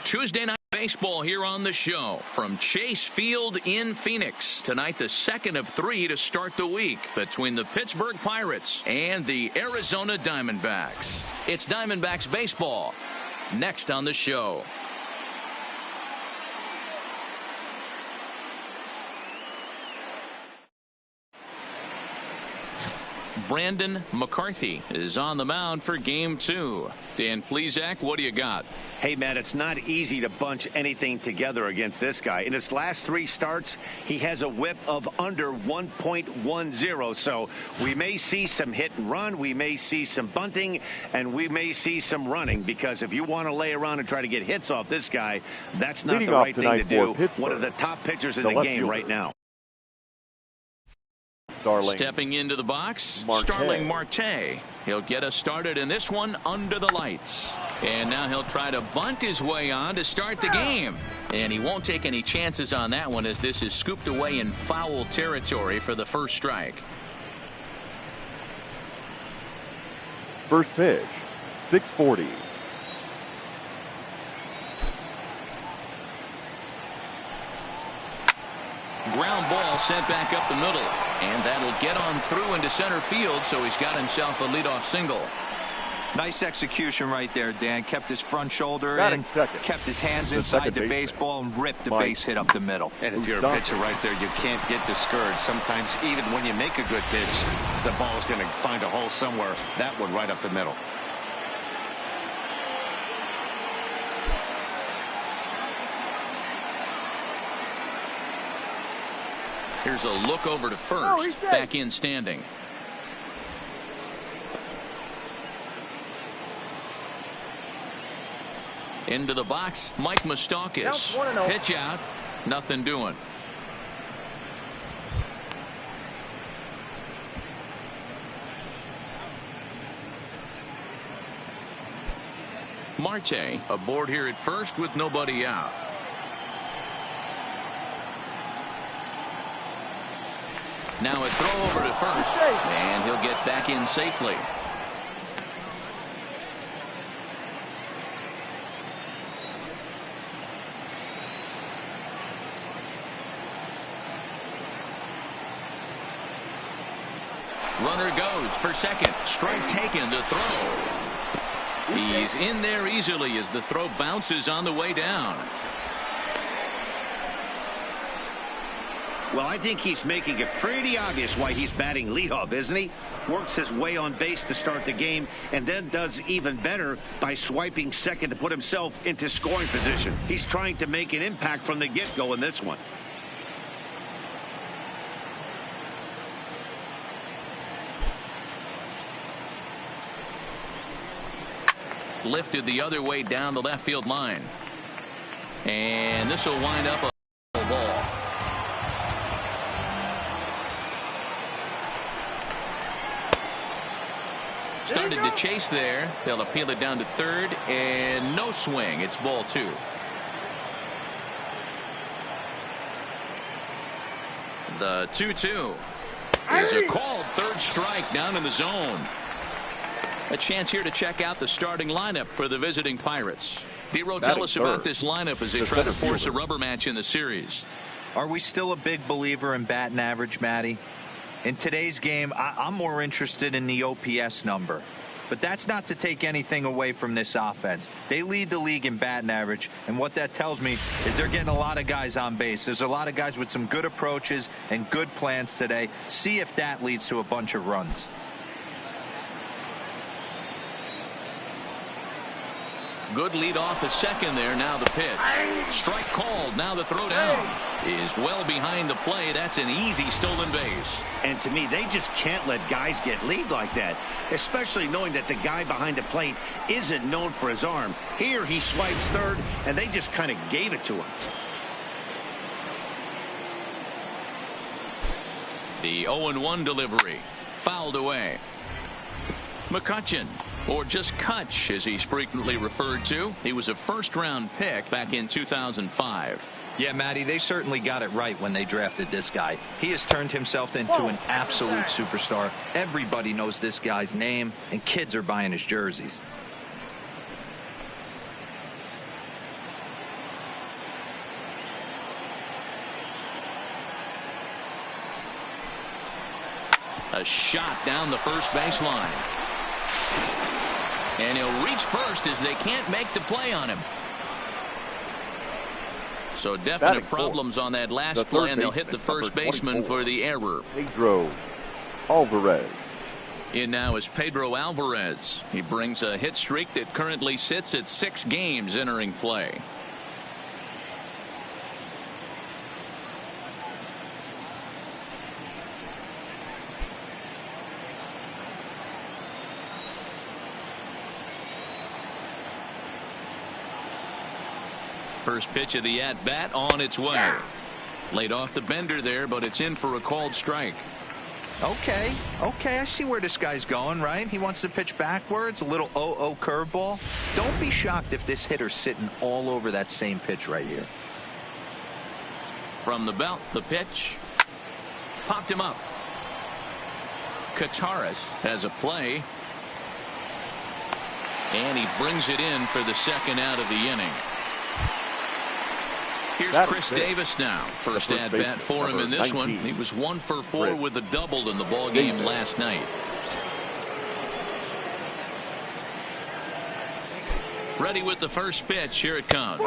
Tuesday night baseball here on the show from Chase Field in Phoenix. Tonight, the second of 3 to start the week between the Pittsburgh Pirates and the Arizona Diamondbacks. It's Diamondbacks baseball next on the show. Brandon McCarthy is on the mound for game 2. Dan Plesac, what do you got? Hey, Matt, it's not easy to bunch anything together against this guy. In his last 3 starts, he has a whip of under 1.10. So we may see some hit and run. We may see some bunting, and we may see some running, because if you want to lay around and try to get hits off this guy, that's not the right thing to do. One of the top pitchers in the game right now. Stepping into the box, Starling Marte. He'll get us started in this one under the lights. And now he'll try to bunt his way on to start the game. And he won't take any chances on that one, as this is scooped away in foul territory for the first strike. First pitch, 640. Ground ball sent back up the middle, and that'll get on through into center field, so he's got himself a leadoff single. Nice execution right there, Dan. Kept his front shoulder in, kept his hands inside the baseball, and ripped the base hit up the middle. And if you're a pitcher right there, you can't get discouraged. Sometimes even when you make a good pitch, the ball is going to find a hole somewhere. That one right up the middle. Here's a look over to first. Back in standing. Into the box, Mike Moustakas. Pitch out. Nothing doing. Marte aboard here at first with nobody out. Now a throw over to first, and he'll get back in safely. Runner goes for second. Strike taken to throw. He's in there easily as the throw bounces on the way down. Well, I think he's making it pretty obvious why he's batting leadoff, isn't he? Works his way on base to start the game, and then does even better by swiping second to put himself into scoring position. He's trying to make an impact from the get-go in this one. Lifted the other way down the left field line. And this will wind up a ball. Started to chase there. They'll appeal it down to third, and no swing. It's ball 2. The 2-2 is a called third strike down in the zone. A chance here to check out the starting lineup for the visiting Pirates. D-Row, tell us about this lineup as they try to force a rubber match in the series. Are we still a big believer in batting average, Matty? In today's game, I'm more interested in the OPS number. But that's not to take anything away from this offense. They lead the league in batting average, and what that tells me is they're getting a lot of guys on base. There's a lot of guys with some good approaches and good plans today. See if that leads to a bunch of runs. Good lead off a second there. Now the pitch. Strike called. Now the throw down is well behind the play. That's an easy stolen base. And to me, they just can't let guys get lead like that, especially knowing that the guy behind the plate isn't known for his arm. Here he swipes third, and they just kind of gave it to him. The 0-1 delivery. Fouled away. McCutcheon, or just Kutch as he's frequently referred to. He was a first-round pick back in 2005. Yeah, Matty, they certainly got it right when they drafted this guy. He has turned himself into an absolute superstar. Everybody knows this guy's name, and kids are buying his jerseys. A shot down the first baseline. And he'll reach first as they can't make the play on him. So definite problems on that last play, and they'll hit the first baseman for the error. Pedro Alvarez. In now is Pedro Alvarez. He brings a hit streak that currently sits at 6 games entering play. First pitch of the at-bat on its way. Laid off the bender there, but it's in for a called strike. Okay, I see where this guy's going, right? He wants to pitch backwards, a little 0-0 curveball. Don't be shocked if this hitter's sitting all over that same pitch right here. From the belt, the pitch. Popped him up. Kataris has a play. And he brings it in for the second out of the inning. Here's Chris Davis now. First at bat for him in this one. He was 1 for 4 with a double in the ball game last night. Ready with the first pitch. Here it comes.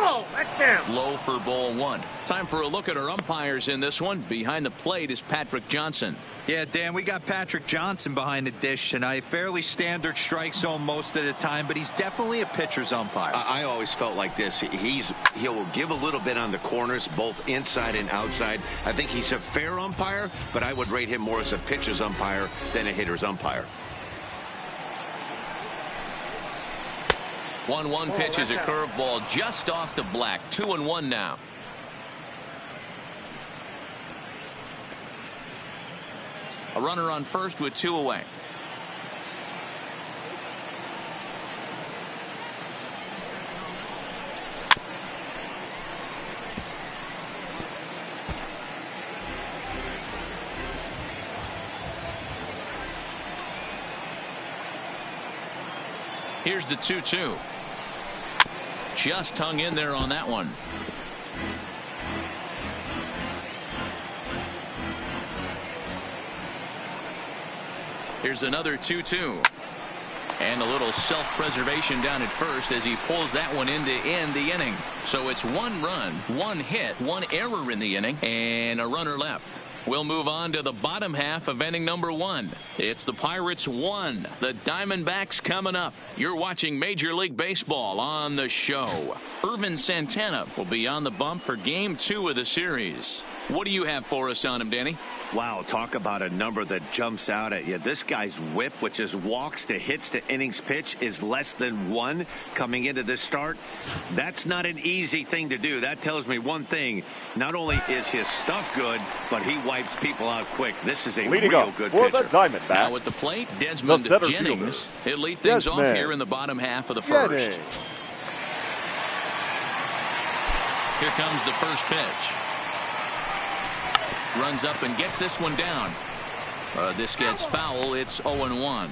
Low for ball 1. Time for a look at our umpires in this one. Behind the plate is Patrick Johnson. Yeah, Dan, we got Patrick Johnson behind the dish tonight. Fairly standard strike zone most of the time, but he's definitely a pitcher's umpire. I always felt like this. He'll give a little bit on the corners, both inside and outside. I think he's a fair umpire, but I would rate him more as a pitcher's umpire than a hitter's umpire. 1-1 pitch is a curveball just off the black. 2-1 now. A runner on first with 2 away. Here's the 2-2. Just hung in there on that one. Here's another 2-2. And a little self-preservation down at first as he pulls that one in to end the inning. So it's 1 run, 1 hit, 1 error in the inning, and a runner left. We'll move on to the bottom half of inning number 1. It's the Pirates 1, the Diamondbacks coming up. You're watching Major League Baseball on the show. Irvin Santana will be on the bump for game 2 of the series. What do you have for us on him, Danny? Wow, talk about a number that jumps out at you. This guy's whip, which is walks to hits to innings pitch, is less than 1 coming into this start. That's not an easy thing to do. That tells me one thing. Not only is his stuff good, but he wipes people out quick. This is a real good pitcher. The Diamondbacks. Now at the plate, Desmond Jennings. He'll lead things off here in the bottom half of the first. Here comes the first pitch. Runs up and gets this one down. This gets foul. It's 0-1.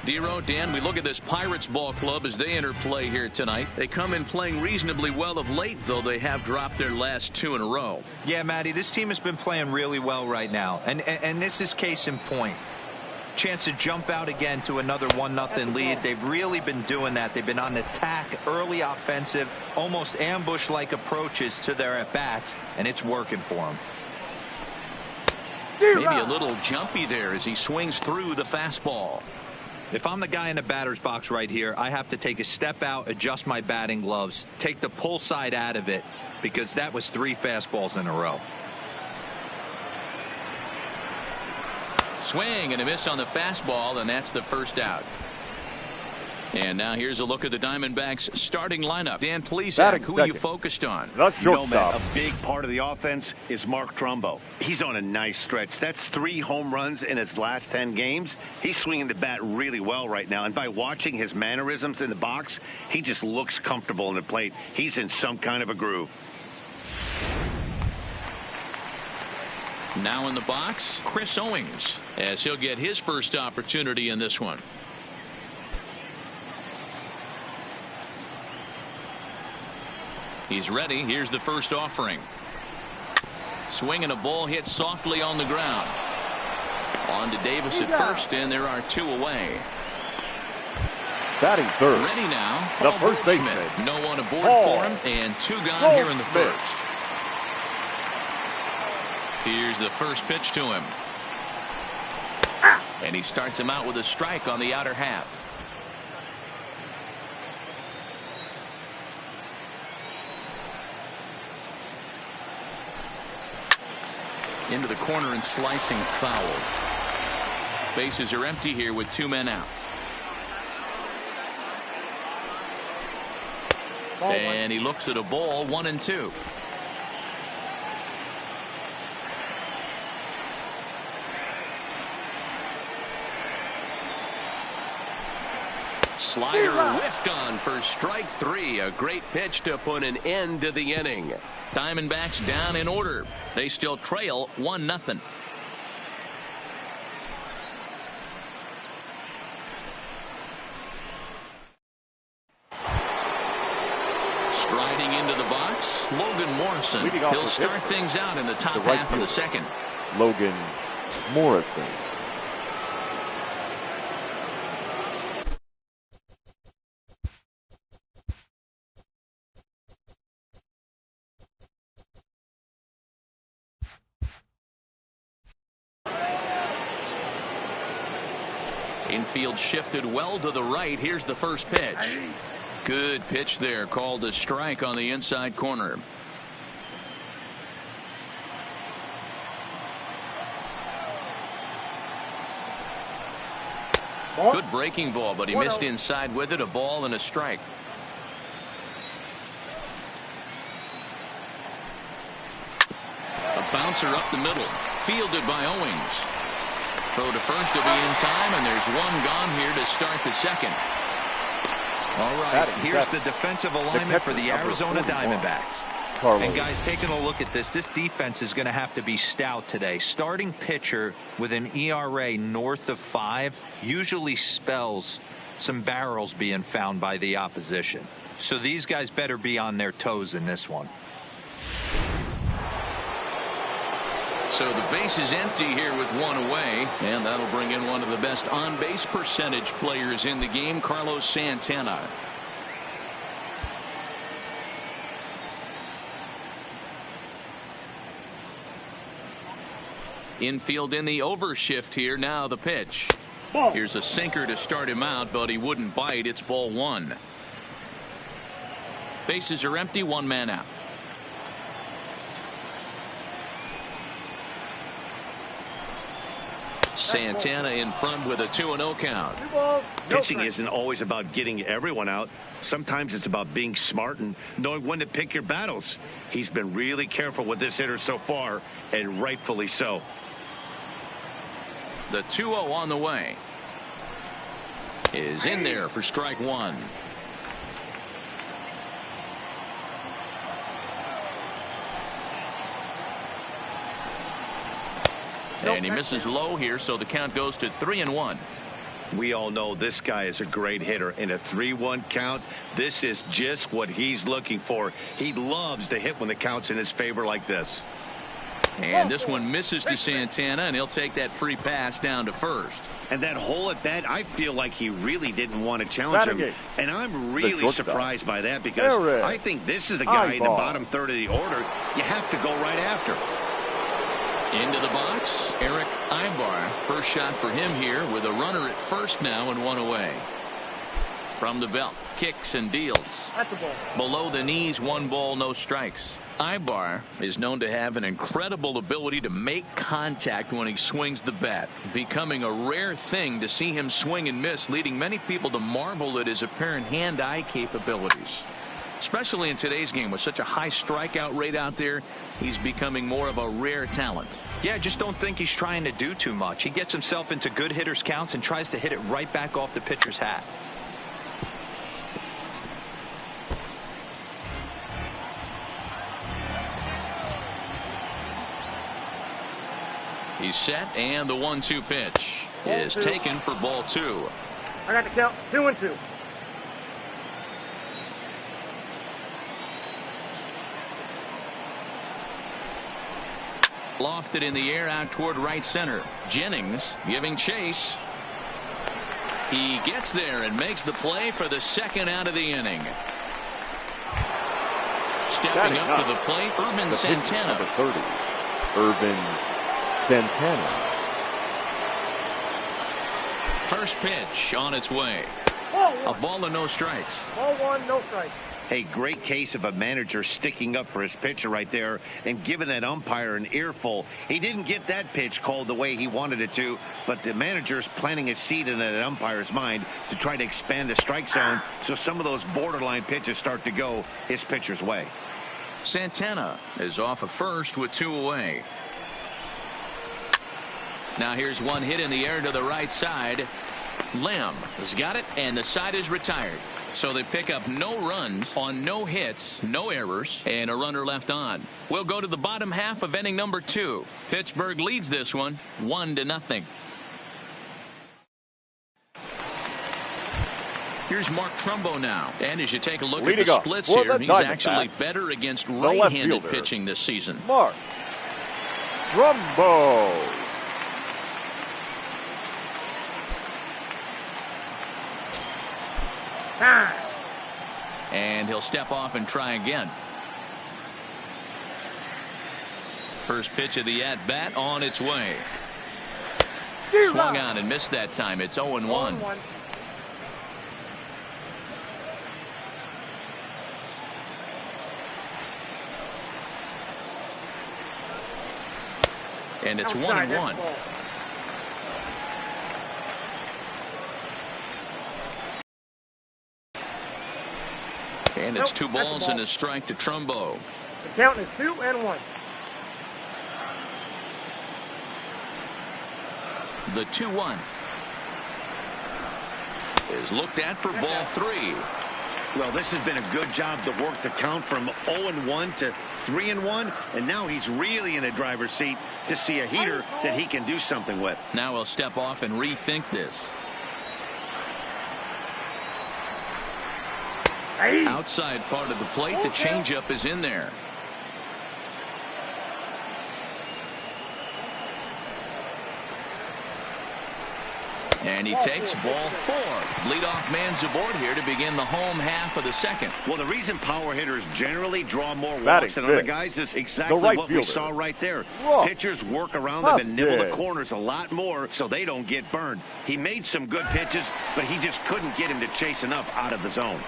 Dero, Dan, we look at this Pirates ball club as they enter play here tonight. They come in playing reasonably well of late, though they have dropped their last 2 in a row. Yeah, Matty, this team has been playing really well right now. And this is case in point. Chance to jump out again to another 1-0 lead. They've really been doing that. They've been on attack, early offensive, almost ambush-like approaches to their at-bats, and it's working for them. Maybe a little jumpy there as he swings through the fastball. If I'm the guy in the batter's box right here, I have to take a step out, adjust my batting gloves, take the pull side out of it, because that was 3 fastballs in a row. Swing and a miss on the fastball, and that's the first out. And now here's a look at the Diamondbacks starting lineup. Dan Plesac, who are you focused on? A big part of the offense is Mark Trumbo. He's on a nice stretch. That's 3 home runs in his last 10 games. He's swinging the bat really well right now. And by watching his mannerisms in the box, he just looks comfortable in the plate. He's in some kind of a groove. Now in the box, Chris Owings, as he'll get his first opportunity in this one. He's ready. Here's the first offering. Swing and a ball hit softly on the ground. On to Davis at first, and there are 2 away. Batting third. Ready now. The first baseman. No one aboard for him, and 2 gone here in the first. Here's the first pitch to him. And he starts him out with a strike on the outer half. Into the corner and slicing foul. Bases are empty here with 2 men out. And he looks at a ball, 1-2. Slider whiffed on for strike 3. A great pitch to put an end to the inning. Diamondbacks down in order. They still trail 1-0. Striding into the box, Logan Morrison. He'll start things out in the top half of the second. Logan Morrison. Infield shifted well to the right. Here's the first pitch. Good pitch there, called a strike on the inside corner. Good breaking ball, but he missed inside with it. A ball and a strike. A bouncer up the middle, fielded by Owings. Throw to first to be in time, and there's 1 gone here to start the second. All right, here's the defensive alignment for the Arizona Diamondbacks. And guys, taking a look at this defense is going to have to be stout today. Starting pitcher with an ERA north of 5 usually spells some barrels being found by the opposition. So these guys better be on their toes in this one. So the base is empty here with 1 away, and that'll bring in one of the best on-base percentage players in the game, Carlos Santana. Infield in the overshift here. Now the pitch. Here's a sinker to start him out, but he wouldn't bite. It's ball 1. Bases are empty, 1 man out. Santana in front with a 2-0 count. Pitching isn't always about getting everyone out. Sometimes it's about being smart and knowing when to pick your battles. He's been really careful with this hitter so far, and rightfully so. The 2-0 on the way is in there for strike 1. And he misses low here, so the count goes to 3-1. We all know this guy is a great hitter. In a 3-1 count, this is just what he's looking for. He loves to hit when the count's in his favor like this. And this one misses to Santana, and he'll take that free pass down to first. And that hole at bat, I feel like he really didn't want to challenge him. And I'm really surprised by that, because I think this is a guy in the bottom third of the order you have to go right after. Into the box, Eric Ibar. First shot for him here with a runner at first now and 1 away. From the belt, kicks and deals. Below the knees, 1 ball, no strikes. Ibar is known to have an incredible ability to make contact when he swings the bat, becoming a rare thing to see him swing and miss, leading many people to marvel at his apparent hand-eye capabilities. Especially in today's game with such a high strikeout rate out there, he's becoming more of a rare talent. Yeah, just don't think he's trying to do too much. He gets himself into good hitters' counts and tries to hit it right back off the pitcher's hat. He's set, and the 1-2 pitch is taken for ball 2. I got the count, 2-2. Lofted in the air out toward right center. Jennings giving chase. He gets there and makes the play for the second out of the inning. Stepping up to the plate, Urban Santana. Number 30, Urban Santana. First pitch on its way. A ball and no strikes. Ball one, no strikes. A great case of a manager sticking up for his pitcher right there and giving that umpire an earful. He didn't get that pitch called the way he wanted it to, but the manager's planting a seed in that umpire's mind to try to expand the strike zone so some of those borderline pitches start to go his pitcher's way. Santana is off of first with 2 away. Now here's one hit in the air to the right side. Lamb has got it, and the side is retired. So they pick up no runs on no hits, no errors, and a runner left on. We'll go to the bottom half of inning number 2. Pittsburgh leads this one 1-0. Here's Mark Trumbo now. And as you take a look at the splits here, he's actually better against right-handed pitching this season. Mark Trumbo. And he'll step off and try again. First pitch of the at-bat on its way. Swung on and missed that time. It's 0-1. And it's 1-1. And it's 2 balls and a strike to Trumbo. The count is 2-1. The 2-1 is looked at for ball 3. Well, this has been a good job to work the count from 0-1 to 3-1, and now he's really in the driver's seat to see a heater that he can do something with. Now he'll step off and rethink this. Outside part of the plate, the changeup is in there. And he takes ball 4. Leadoff man's aboard here to begin the home half of the second. Well, the reason power hitters generally draw more walks than other guys is exactly what we saw right there. Pitchers work around them and nibble the corners a lot more so they don't get burned. He made some good pitches, but he just couldn't get him to chase enough out of the zone.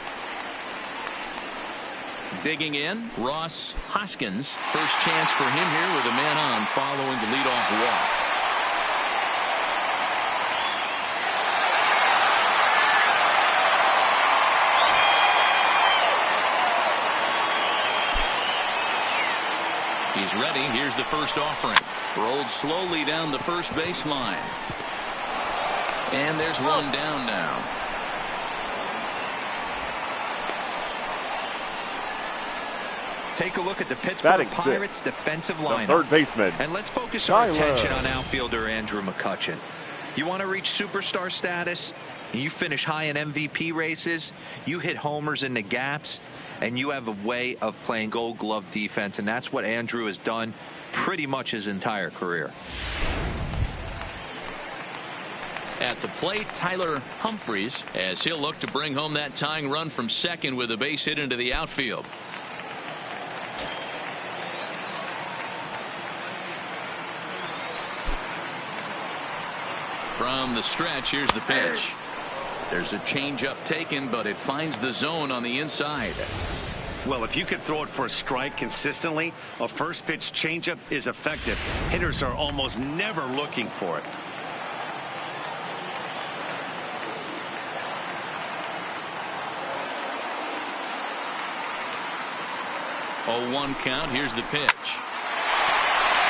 Digging in, Ross Hoskins. First chance for him here with a man on following the leadoff walk. He's ready. Here's the first offering. Rolled slowly down the first baseline. And there's one down now. Take a look at the Pittsburgh Pirates defensive lineup. Third baseman. And let's focus our attention on outfielder Andrew McCutchen. You want to reach superstar status, and you finish high in MVP races, you hit homers in the gaps, and you have a way of playing Gold Glove defense, and that's what Andrew has done pretty much his entire career. At the plate, Tyler Humphries, as he'll look to bring home that tying run from second with a base hit into the outfield. From the stretch, here's the pitch. There's a changeup taken, but it finds the zone on the inside. Well, if you can throw it for a strike consistently, a first pitch changeup is effective. Hitters are almost never looking for it. 0-1 count. Here's the pitch.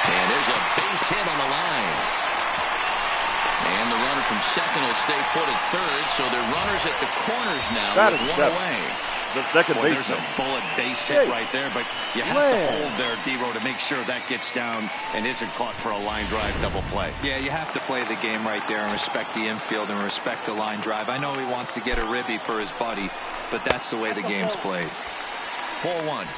And there's a base hit on the line. And the runner from second will stay put at third, so they're runners at the corners now with one away. The second baseman. There's a bullet base hit right there, but you have to hold there, D-Row, to make sure that gets down and isn't caught for a line drive double play. Yeah, you have to play the game right there and respect the infield and respect the line drive. I know he wants to get a ribby for his buddy, but that's the way the game's played. 4-1.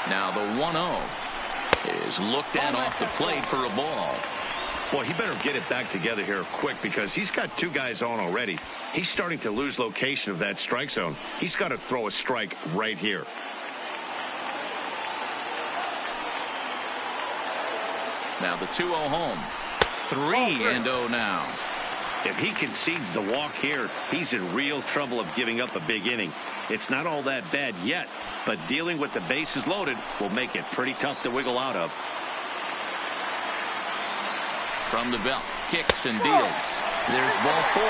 Now the 1-0 is looked at off the plate for a ball. Well, he better get it back together here quick because he's got two guys on already. He's starting to lose location of that strike zone. He's got to throw a strike right here. Now the 2-0 home. 3-0 now. If he concedes the walk here, he's in real trouble of giving up a big inning. It's not all that bad yet, but dealing with the bases loaded will make it pretty tough to wiggle out of. From the belt, kicks and deals. There's ball 4.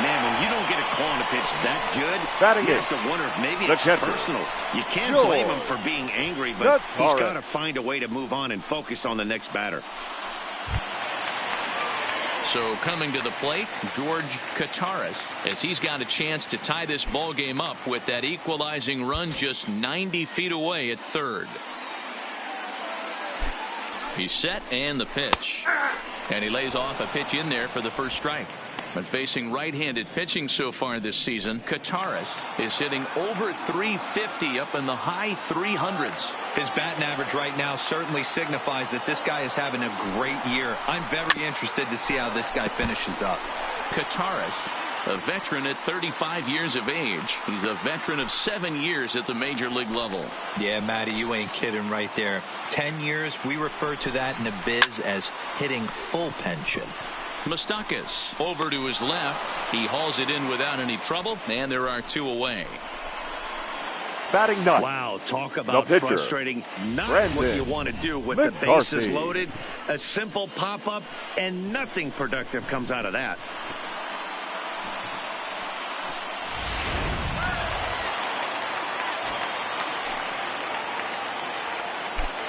Man, when you don't get a call on a pitch that good, you have to wonder if maybe it's personal. You can't blame him for being angry, but he's got to find a way to move on and focus on the next batter. So coming to the plate, George Kataris, as he's got a chance to tie this ball game up with that equalizing run just 90 feet away at third. He's set and the pitch. And he lays off a pitch in there for the first strike. But facing right-handed pitching so far this season, Kataris is hitting over 350 up in the high 300s. His batting average right now certainly signifies that this guy is having a great year. I'm very interested to see how this guy finishes up. Kataris, a veteran at 35 years of age. He's a veteran of 7 years at the major league level. Yeah, Matty, you ain't kidding right there. 10 years, we refer to that in the biz as hitting full pension. Moustakas over to his left. He hauls it in without any trouble, and there are 2 away. Batting ninth. Wow, talk about frustrating. Not Brandon what you want to do with the bases loaded. A simple pop-up, and nothing productive comes out of that.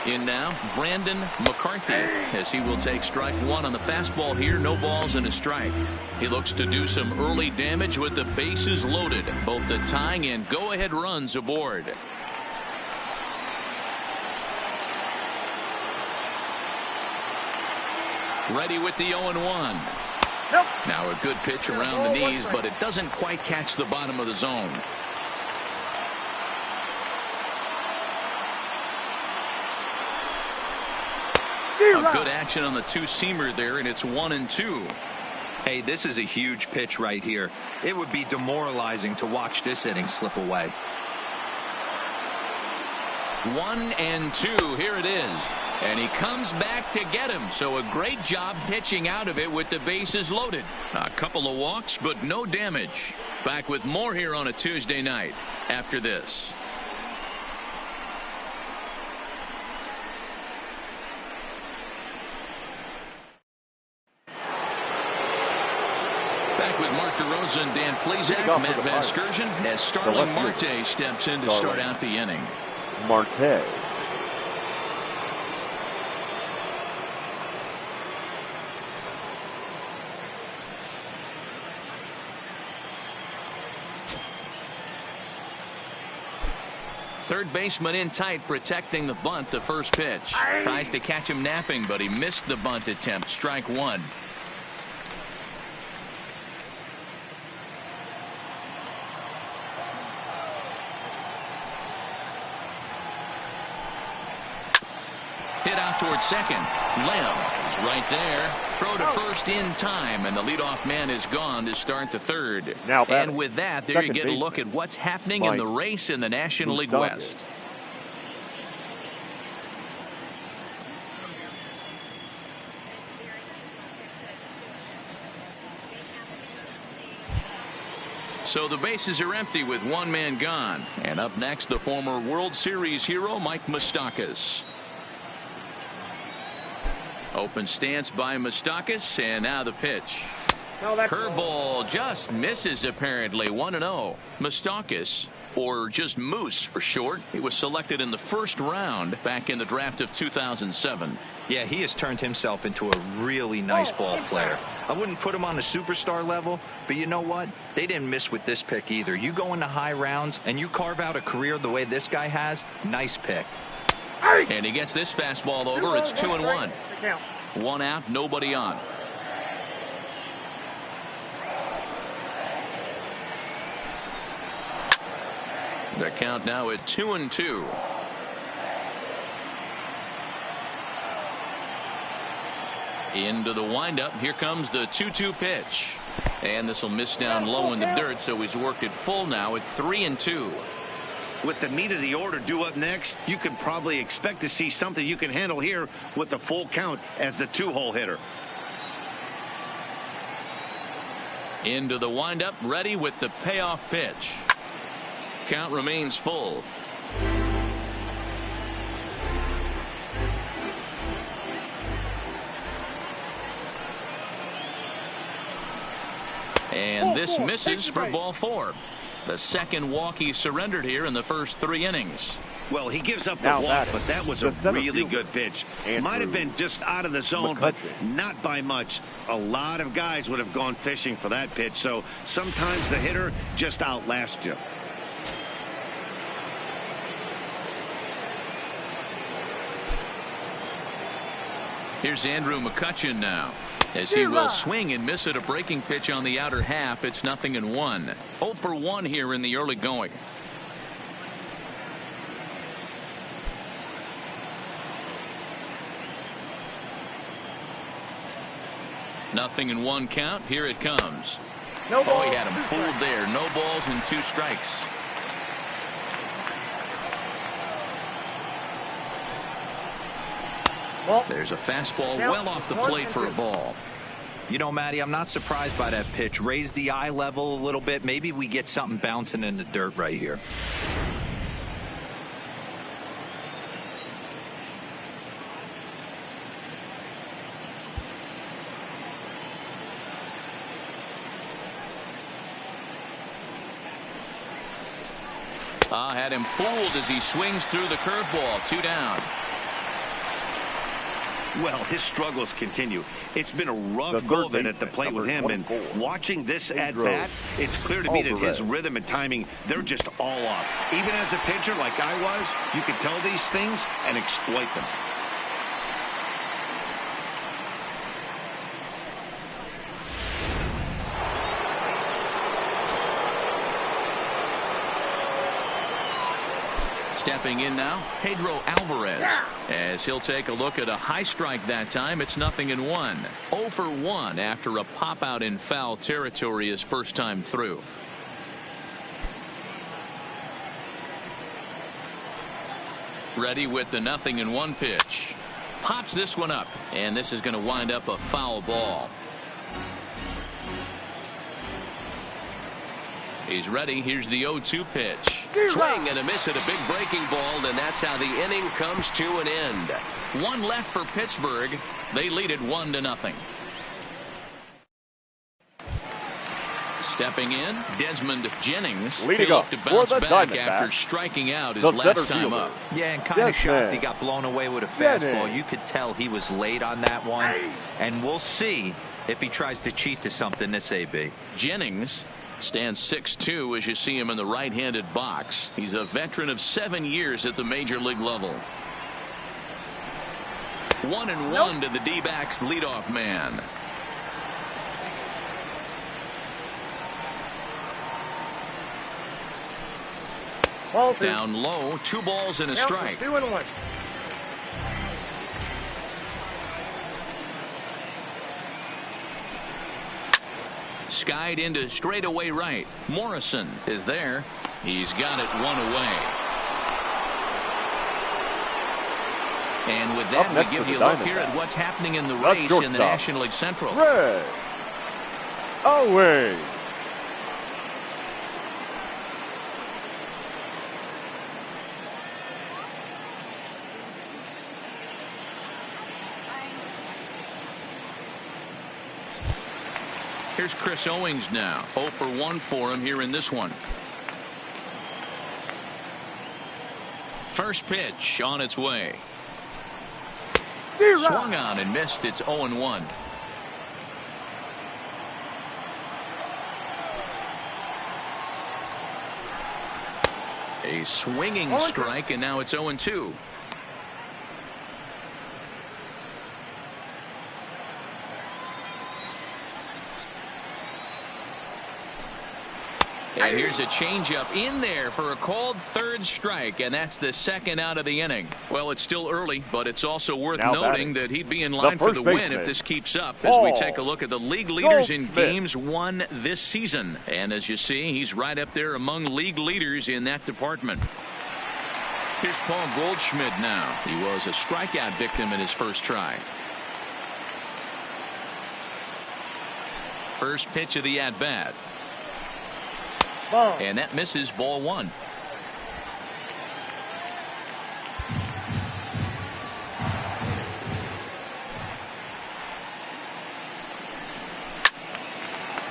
In now, Brandon McCarthy, as he will take strike 1 on the fastball here. No balls and a strike. He looks to do some early damage with the bases loaded. Both the tying and go-ahead runs aboard. Ready with the 0-1. Nope. Now a good pitch around the knees, but it doesn't quite catch the bottom of the zone. A good action on the two-seamer there, and it's 1-2. Hey, this is a huge pitch right here. It would be demoralizing to watch this inning slip away. 1-2. Here it is. And he comes back to get him. So a great job pitching out of it with the bases loaded. A couple of walks, but no damage. Back with more here on a Tuesday night after this. Back with Mark DeRosa and Dan Plesac, Matt Vasgersian, as Starling Marte steps in to start out the inning. Marte. Third baseman in tight, protecting the bunt. The first pitch. Tries to catch him napping, but he missed the bunt attempt. Strike 1. Hit out towards second. Lamb is right there. Throw to first in time, and the leadoff man is gone to start the third. Now and with that, there you get a look at what's happening in the race in the National League West. So the bases are empty with one man gone. And up next, the former World Series hero, Mike Moustakas. Open stance by Moustakas, and now the pitch. Curveball just misses apparently. 1-0. Moustakas, or just Moose for short, he was selected in the first round back in the draft of 2007. Yeah, he has turned himself into a really nice ball player. I wouldn't put him on the superstar level, but you know what? They didn't miss with this pick either. You go into high rounds and you carve out a career the way this guy has, nice pick. And he gets this fastball over. It's 2-1. 1 out, nobody on. The count now at 2-2. Into the windup. Here comes the 2-2 pitch. And this will miss down low in the dirt, so he's worked it full now at 3-2. With the meat of the order due up next, you can probably expect to see something you can handle here with the full count as the 2-hole hitter. Into the windup, ready with the payoff pitch. Count remains full. And this misses for ball 4. The second walk he surrendered here in the first 3 innings. Well, he gives up the walk, but that was a really good pitch. Might have been just out of the zone, but not by much. A lot of guys would have gone fishing for that pitch, so sometimes the hitter just outlasts you. Here's Andrew McCutchen now, as he will swing and miss at a breaking pitch on the outer half. It's 0-1. 0 for 1 here in the early going. Nothing in 1 count. Here it comes. No balls, he had him fooled there. No balls and 2 strikes. There's a fastball well off the plate for a ball. You know, Matty, I'm not surprised by that pitch. Raise the eye level a little bit. Maybe we get something bouncing in the dirt right here. Had him fooled as he swings through the curveball. 2 down. Well, his struggles continue. It's been a rough go of it at the plate with him, and watching this at bat, it's clear to me that his rhythm and timing, they're just all off. Even as a pitcher like I was, you can tell these things and exploit them. Stepping in now, Pedro Alvarez, as he'll take a look at a high strike that time. It's 0-1. 0 for 1 after a pop out in foul territory his first time through. Ready with the 0-1 pitch. Pops this one up, and this is going to wind up a foul ball. He's ready. Here's the 0-2 pitch. Swing and a miss at a big breaking ball, and that's how the inning comes to an end. 1 left for Pittsburgh. They lead it 1-0. Stepping in, Desmond Jennings. Leading up to bounce for the back Diamondbacks, after striking out his last time up. Yeah, and kind of shocked he got blown away with a fastball. You could tell he was late on that one, and we'll see if he tries to cheat to something this AB. Jennings stands 6'2" as you see him in the right-handed box. He's a veteran of 7 years at the major league level. 1-1 to the D-backs leadoff man. Down low, 2 balls and a strike. 2-1. Skied into straightaway right. Morrison is there. He's got it 1 away. And with that, we give you a look here at what's happening in the race in the National League Central. Red. Away. Here's Chris Owings now. 0 for 1 for him here in this one. First pitch on its way. Swung on and missed. It's 0-1. A swinging strike, and now it's 0-2. And here's a changeup in there for a called third strike, and that's the second out of the inning. Well, it's still early, but it's also worth noting that he'd be in line for the win if this keeps up, as we take a look at the league leaders in games won this season. And as you see, he's right up there among league leaders in that department. Here's Paul Goldschmidt now. He was a strikeout victim in his first try. First pitch of the at-bat. And that misses, ball one.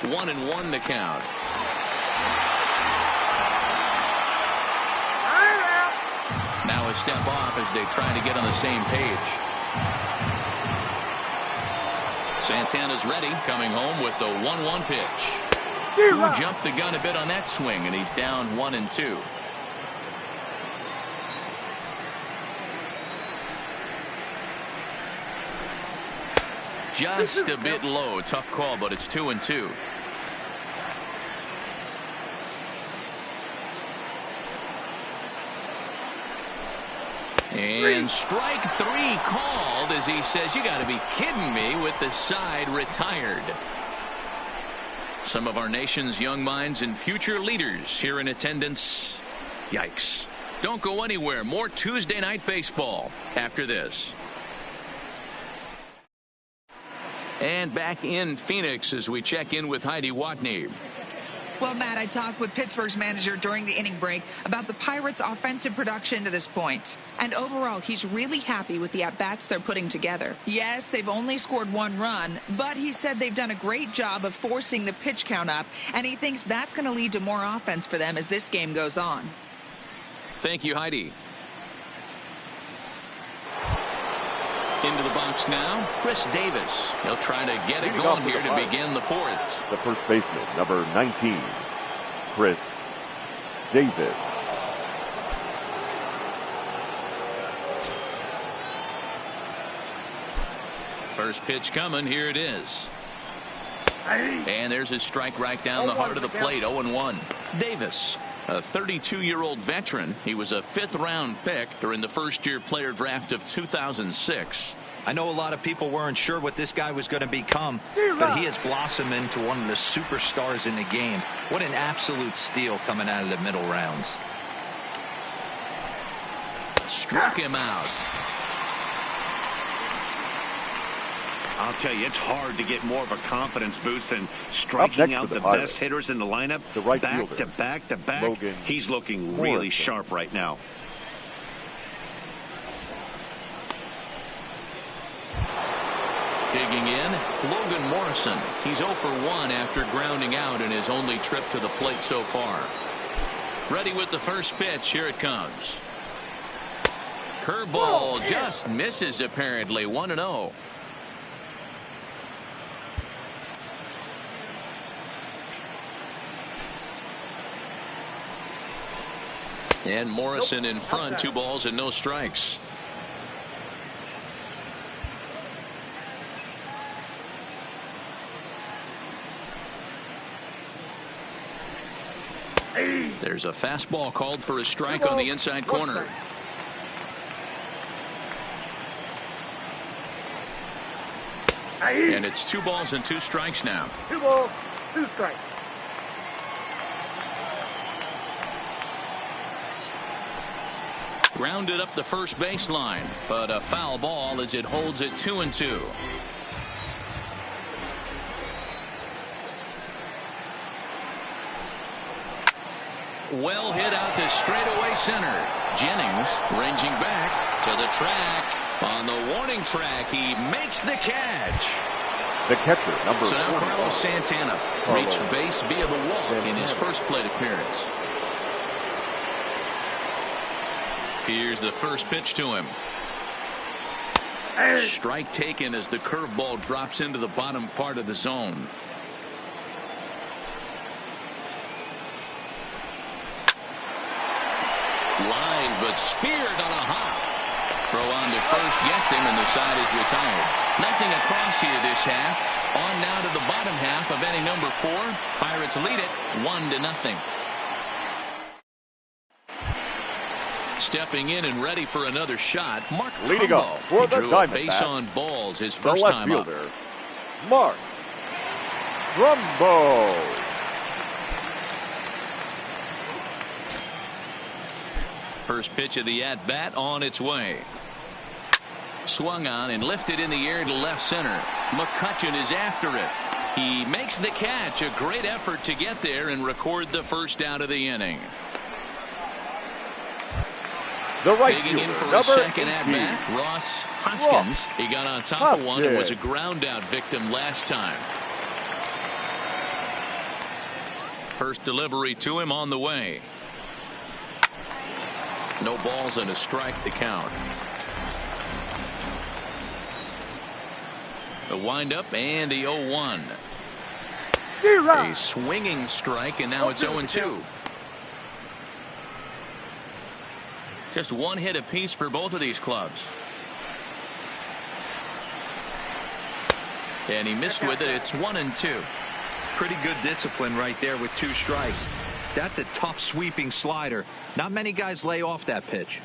One and one to count. Now a step off as they try to get on the same page. Santana's ready, coming home with the 1-1 pitch. Who jumped the gun a bit on that swing, and he's down 1-2. Just a bit low. Tough call, but it's 2-2. And strike three called as he says, you got to be kidding me, with the side retired. Some of our nation's young minds and future leaders here in attendance. Yikes. Don't go anywhere. More Tuesday Night Baseball after this. And back in Phoenix as we check in with Heidi Watney. Well, Matt, I talked with Pittsburgh's manager during the inning break about the Pirates' offensive production to this point. And overall, he's really happy with the at-bats they're putting together. Yes, they've only scored one run, but he said they've done a great job of forcing the pitch count up, and he thinks that's going to lead to more offense for them as this game goes on. Thank you, Heidi. Into the box now, Chris Davis. He'll try to get it going here to begin the fourth. The first baseman, number 19, Chris Davis. First pitch coming. Here it is. And there's a strike right down the heart of the plate. 0-1. Davis, a 32-year-old veteran. He was a fifth-round pick during the first-year player draft of 2006. I know a lot of people weren't sure what this guy was going to become, but he has blossomed into one of the superstars in the game. What an absolute steal coming out of the middle rounds. Struck him out. I'll tell you, it's hard to get more of a confidence boost than striking out the best hitters in the lineup. The right back fielder, to back to back. Logan He's looking really sharp right now. Digging in, Logan Morrison. He's 0 for 1 after grounding out in his only trip to the plate so far. Ready with the first pitch. Here it comes. Curveball just misses apparently. 1-0. And Morrison in front, 2 balls and no strikes. There's a fastball called for a strike on the inside corner. And it's 2 balls and 2 strikes now. 2 balls, 2 strikes. Grounded up the first baseline, but a foul ball as it holds it 2-2. Well hit out to straightaway center. Jennings ranging back to the track. On the warning track, he makes the catch. The catcher, number 4. So now Carlos Santana reached base via the walk in his first plate appearance. Here's the first pitch to him. Strike taken as the curveball drops into the bottom part of the zone. Line, but speared on a hop. Throw on to first gets him, and the side is retired. Nothing across here this half. On now to the bottom half of inning number 4. Pirates lead it 1-0. Stepping in and ready for another shot, Mark leading Trumbo. up for He the drew a base Diamondbacks, on balls his the first left time up. fielder, Mark Trumbo. First pitch of the at-bat on its way. Swung on and lifted in the air to left center. McCutchen is after it. He makes the catch. A great effort to get there and record the first out of the inning. The right Digging in fielder, for a number second 18, at-bat, Ross Hoskins. He got on top of one and was a ground-out victim last time. First delivery to him on the way. No balls and a strike to count. The windup and the 0-1. A swinging strike, and now it's 0-2. Just one hit apiece for both of these clubs. And he missed with it. It's 1-2. Pretty good discipline right there with 2 strikes. That's a tough sweeping slider. Not many guys lay off that pitch.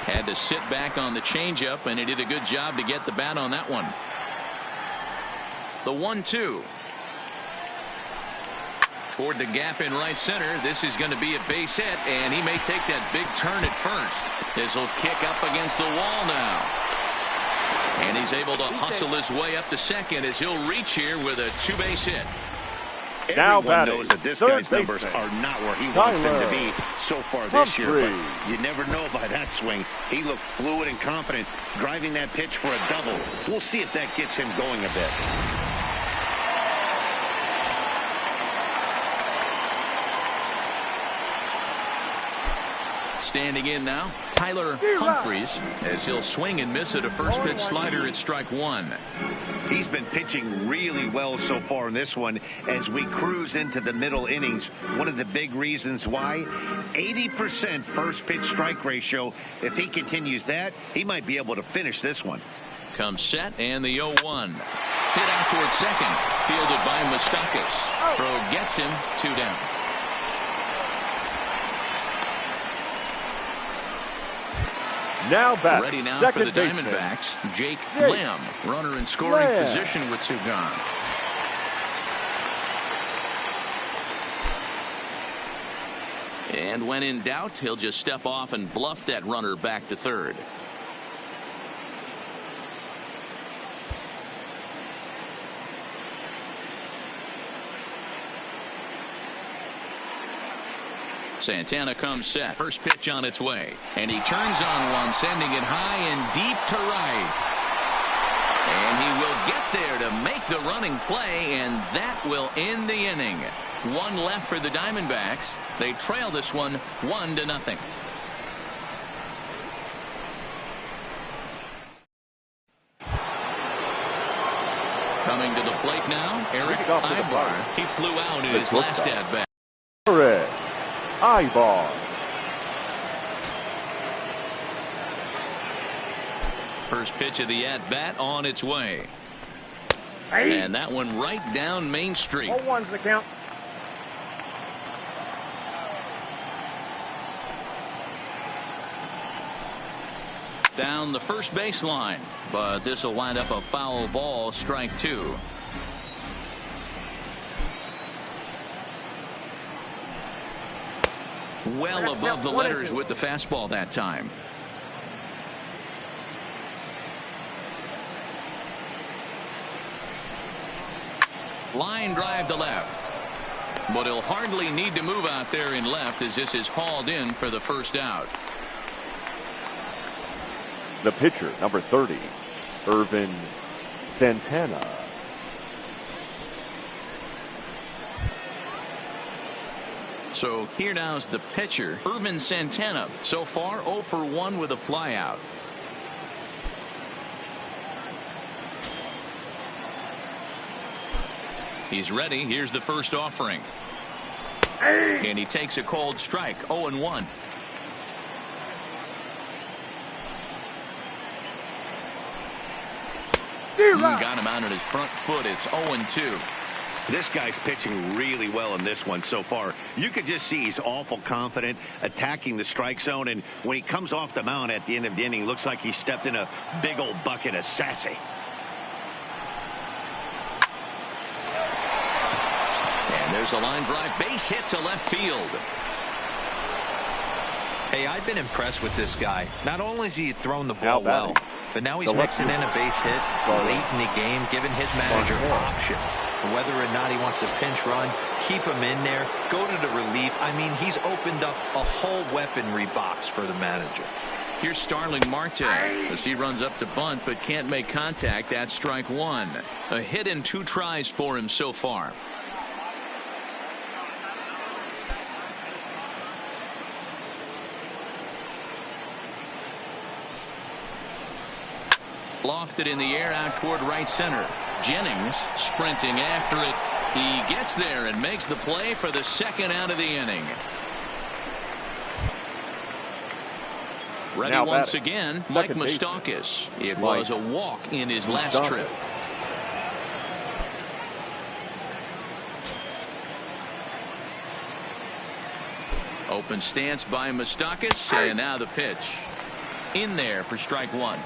Had to sit back on the changeup, and he did a good job to get the bat on that one. The 1-2. Toward the gap in right center. This is going to be a base hit, and he may take that big turn at first. This will kick up against the wall now. And he's able to hustle his way up to second as he'll reach here with a 2-base hit. Now Everyone knows that this guy's numbers are not where he wants them to be so far this year, but you never know by that swing. He looked fluid and confident driving that pitch for a double. We'll see if that gets him going a bit. Standing in now, Tyler Humphries, as he'll swing and miss at a first pitch slider at strike 1. He's been pitching really well so far in this one as we cruise into the middle innings. One of the big reasons why, 80% first pitch strike ratio. If he continues that, he might be able to finish this one. Comes set, and the 0-1. Hit out toward second, fielded by Moustakas. Throw gets him 2 down. Now back. Ready now second for the baseman, Diamondbacks, Jake Lamb. Runner in scoring position with 2 gone. And when in doubt, he'll just step off and bluff that runner back to third. Santana comes set. First pitch on its way. And he turns on one, sending it high and deep to right. And he will get there to make the running play, and that will end the inning. 1 left for the Diamondbacks. They trail this one 1-0. Coming to the plate now, Eric Ibar. He flew out in his last at-bat. Eric Ibar. First pitch of the at-bat on its way. Hey. And that one right down Main Street. 0-1's the count. Down the first baseline, but this will wind up a foul ball, strike 2. Well above the letters with the fastball that time. Line drive to left. But he'll hardly need to move out there in left as this is hauled in for the first out. The pitcher, number 30, Irvin Santana. So here now's the pitcher, Irvin Santana. So far 0 for 1 with a flyout. He's ready. Here's the first offering. And he takes a cold strike, 0-1. Got him out on his front foot. It's 0-2. This guy's pitching really well in this one so far. You could just see he's awful confident attacking the strike zone, and when he comes off the mound at the end of the inning, looks like he stepped in a big old bucket of sassy. And there's a line drive base hit to left field. Hey, I've been impressed with this guy. Not only has he thrown the ball well, but now he's mixing in a base hit late in the game, giving his manager options. Whether or not he wants to pinch run, keep him in there, go to the relief. I mean, he's opened up a whole weaponry box for the manager. Here's Starling Marte as he runs up to bunt but can't make contact. That's strike one. A hit and 2 tries for him so far. Lofted in the air out toward right center. Jennings sprinting after it. He gets there and makes the play for the second out of the inning. Ready once again, Mike Moustakas. It was a walk in his last trip. Open stance by Moustakas, and now the pitch. In there for strike one.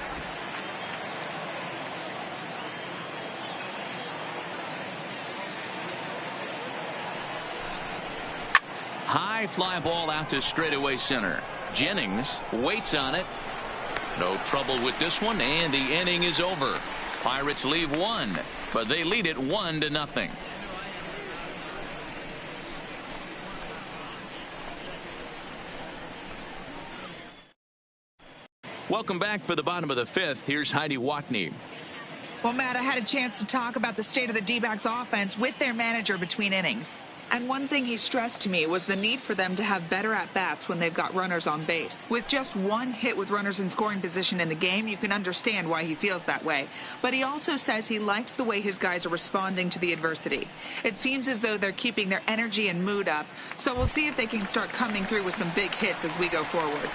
High fly ball out to straightaway center. Jennings waits on it. No trouble with this one, and the inning is over. Pirates leave one, but they lead it 1-0. Welcome back for the bottom of the fifth. Here's Heidi Watney. Well, Matt, I had a chance to talk about the state of the D-backs offense with their manager between innings. And one thing he stressed to me was the need for them to have better at-bats when they've got runners on base. With just one hit with runners in scoring position in the game, you can understand why he feels that way. But he also says he likes the way his guys are responding to the adversity. It seems as though they're keeping their energy and mood up, so we'll see if they can start coming through with some big hits as we go forward.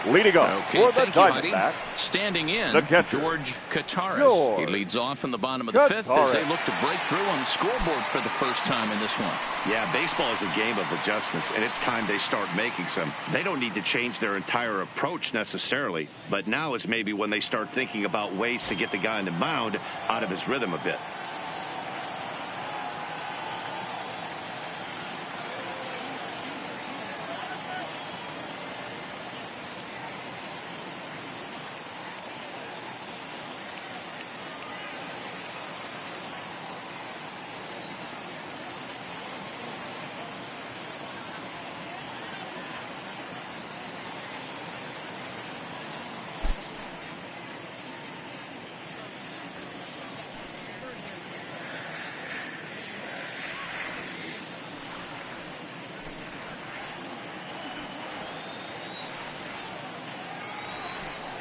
Leading off for the Dbacks, standing in, George Kataris. George He leads off in the bottom of the fifth as they look to break through on the scoreboard for the first time in this one. Yeah, baseball is a game of adjustments, and it's time they start making some. They don't need to change their entire approach necessarily, but now is maybe when they start thinking about ways to get the guy on the mound out of his rhythm a bit.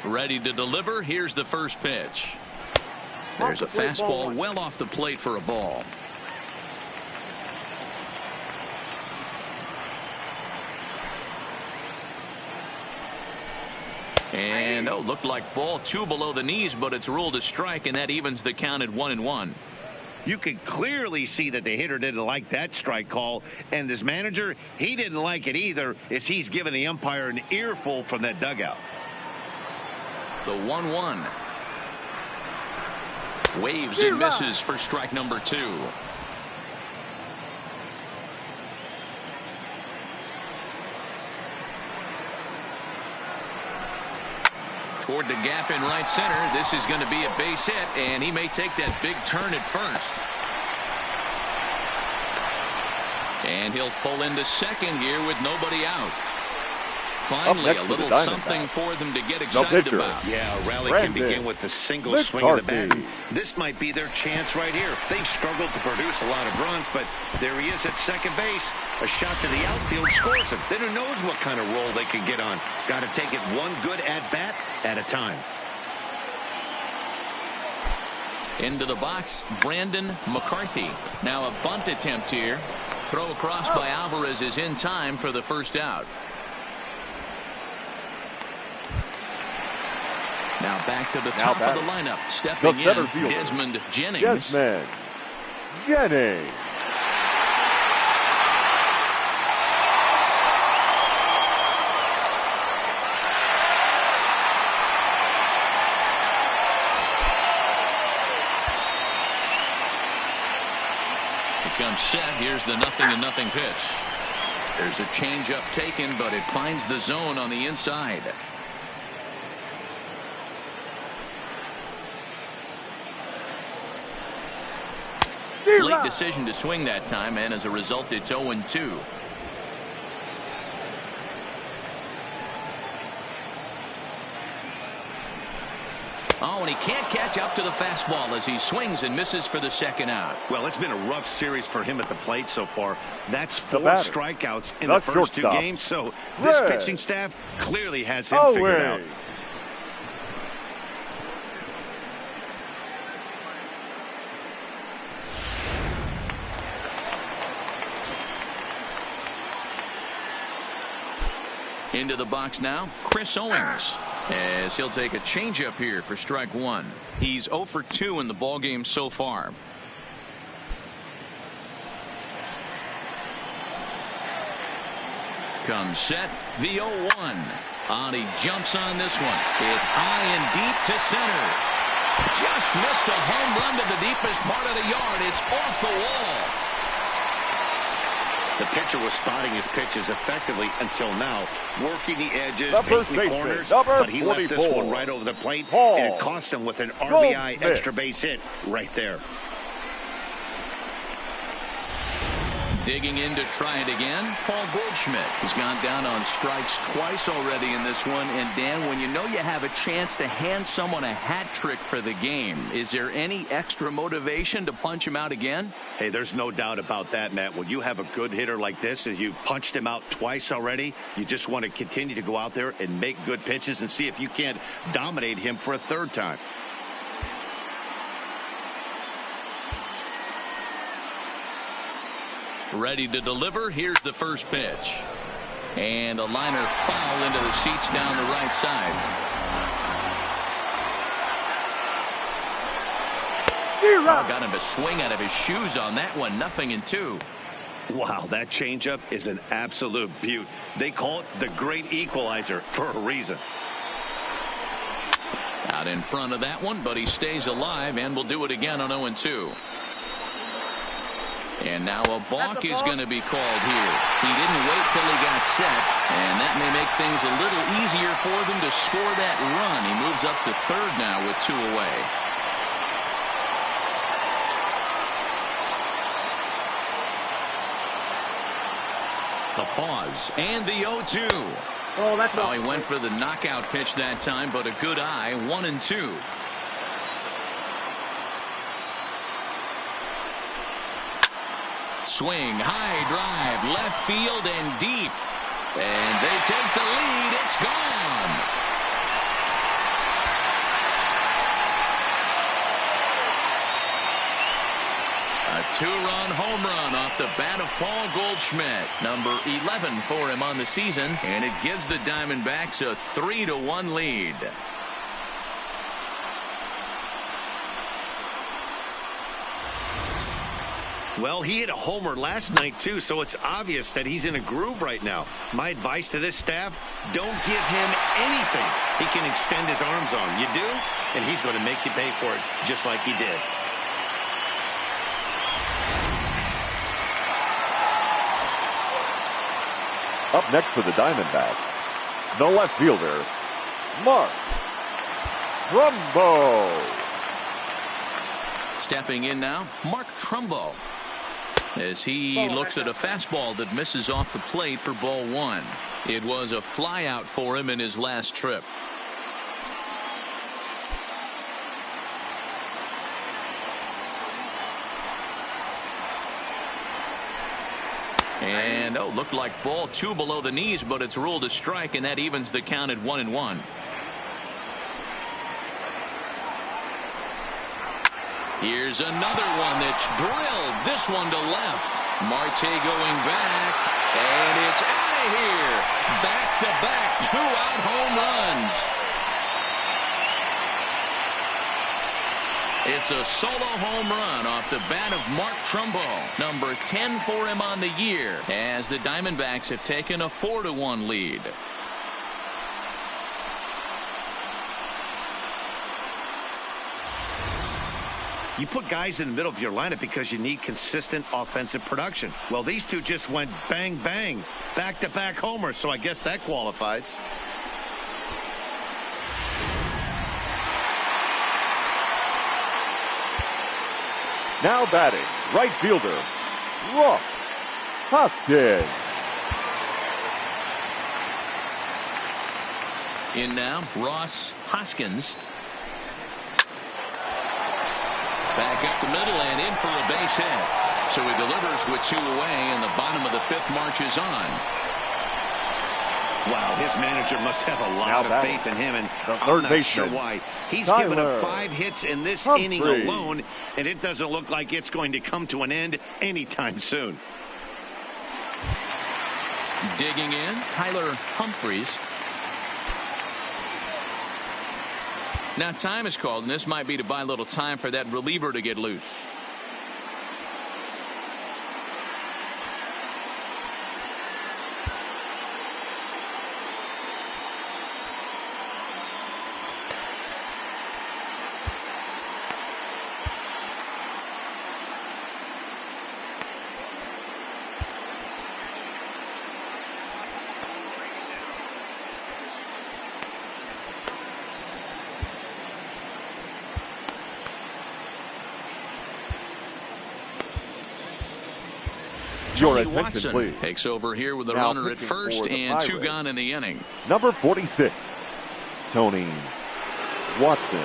Ready to deliver. Here's the first pitch. There's a fastball well off the plate for a ball. And looked like ball 2 below the knees, but it's ruled a strike, and that evens the count at 1-1. You could clearly see that the hitter didn't like that strike call, and his manager, he didn't like it either, as he's giving the umpire an earful from that dugout. The 1-1. Waves and misses for strike number 2. Toward the gap in right center. This is going to be a base hit, and he may take that big turn at first. And he'll pull into second here with nobody out. Finally, a little something for them to get excited about. Yeah, a rally can begin with a single swing of the bat. This might be their chance right here. They've struggled to produce a lot of runs, but there he is at second base. A shot to the outfield scores him. Then who knows what kind of role they can get on. Got to take it one good at-bat at a time. Into the box, Brandon McCarthy. Now a bunt attempt here. Throw across by Alvarez is in time for the first out. Now back to the top of the lineup. Stepping in, Desmond Jennings. Desmond Jennings. Comes set. Here's the 0-0 pitch. There's a changeup taken, but it finds the zone on the inside. Late decision to swing that time, and as a result, it's 0-2. Oh, and he can't catch up to the fastball as he swings and misses for the second out. Well, it's been a rough series for him at the plate so far. That's 4 strikeouts in the first 2 games, so this pitching staff clearly has him figured out. Into the box now, Chris Owings, as he'll take a changeup here for strike 1. He's 0 for 2 in the ballgame so far. Comes set, the 0-1. He jumps on this one. It's high and deep to center. Just missed a home run to the deepest part of the yard. It's off the wall. The pitcher was spotting his pitches effectively until now, working the edges, making the corners, but he left this one right over the plate, and it cost him with an RBI extra base hit right there. Digging in to try it again, Paul Goldschmidt has gone down on strikes twice already in this one. And Dan, when you know you have a chance to hand someone a hat trick for the game, is there any extra motivation to punch him out again? Hey, there's no doubt about that, Matt. When you have a good hitter like this and you've punched him out twice already, you just want to continue to go out there and make good pitches and see if you can't dominate him for a 3rd time. Ready to deliver. Here's the first pitch. And a liner foul into the seats down the right side. Got him to swing out of his shoes on that one. 0-2. Wow, that changeup is an absolute beaut. They call it the great equalizer for a reason. Out in front of that one, but he stays alive and will do it again on 0-2. And now a balk is going to be called here. He didn't wait till he got set, and that may make things a little easier for them to score that run. He moves up to 3rd now with 2 away. The pause and the 0-2. Oh, he went for the knockout pitch that time, but a good eye. 1-2. Swing, high drive, left field and deep. And they take the lead. It's gone. A 2-run home run off the bat of Paul Goldschmidt. Number 11 for him on the season. And it gives the Diamondbacks a 3-1 lead. Well, he hit a homer last night, too, so it's obvious that he's in a groove right now. My advice to this staff, don't give him anything he can extend his arms on. You do, and he's going to make you pay for it just like he did. Up next for the Diamondbacks, the left fielder, Mark Trumbo. Stepping in now, Mark Trumbo, as he looks at a fastball that misses off the plate for ball 1. It was a flyout for him in his last trip. And looked like ball 2 below the knees, but it's ruled a strike, and that evens the count at 1-1. Here's another one that's drilled. This one to left. Marte going back, and it's out of here. Back-to-back two-out home runs. It's a solo home run off the bat of Mark Trumbo, number 10 for him on the year, as the Diamondbacks have taken a 4-1 lead. You put guys in the middle of your lineup because you need consistent offensive production. Well, these two just went bang, bang, back-to-back homers, so I guess that qualifies. Now batting, right fielder, Ross Hoskins. In now, Ross Hoskins. Back up the middle and in for a base hit. So he delivers with 2 away, and the bottom of the 5th marches on. Wow, his manager must have a lot of faith in him, and I'm not sure why. He's given up 5 hits in this inning alone, and it doesn't look like it's going to come to an end anytime soon. Digging in, Tyler Humphries. Now time is called, and this might be to buy a little time for that reliever to get loose. Your Tony attention, Watson please. takes over here with a Now runner at pitching first for the and 2 Pirates. gone in the inning. Number 46, Tony Watson.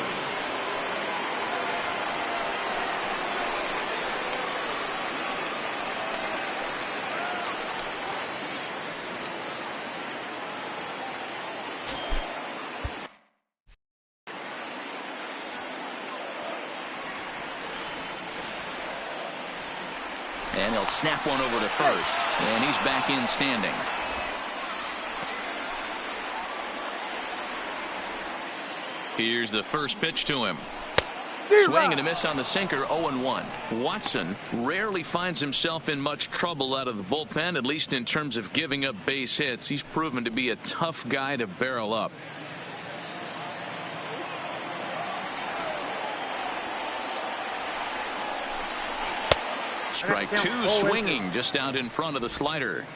And he'll snap one over to first. And he's back in standing. Here's the first pitch to him. Swing and a miss on the sinker, 0-1. Watson rarely finds himself in much trouble out of the bullpen, at least in terms of giving up base hits. He's proven to be a tough guy to barrel up. Strike 2, swinging just out in front of the slider.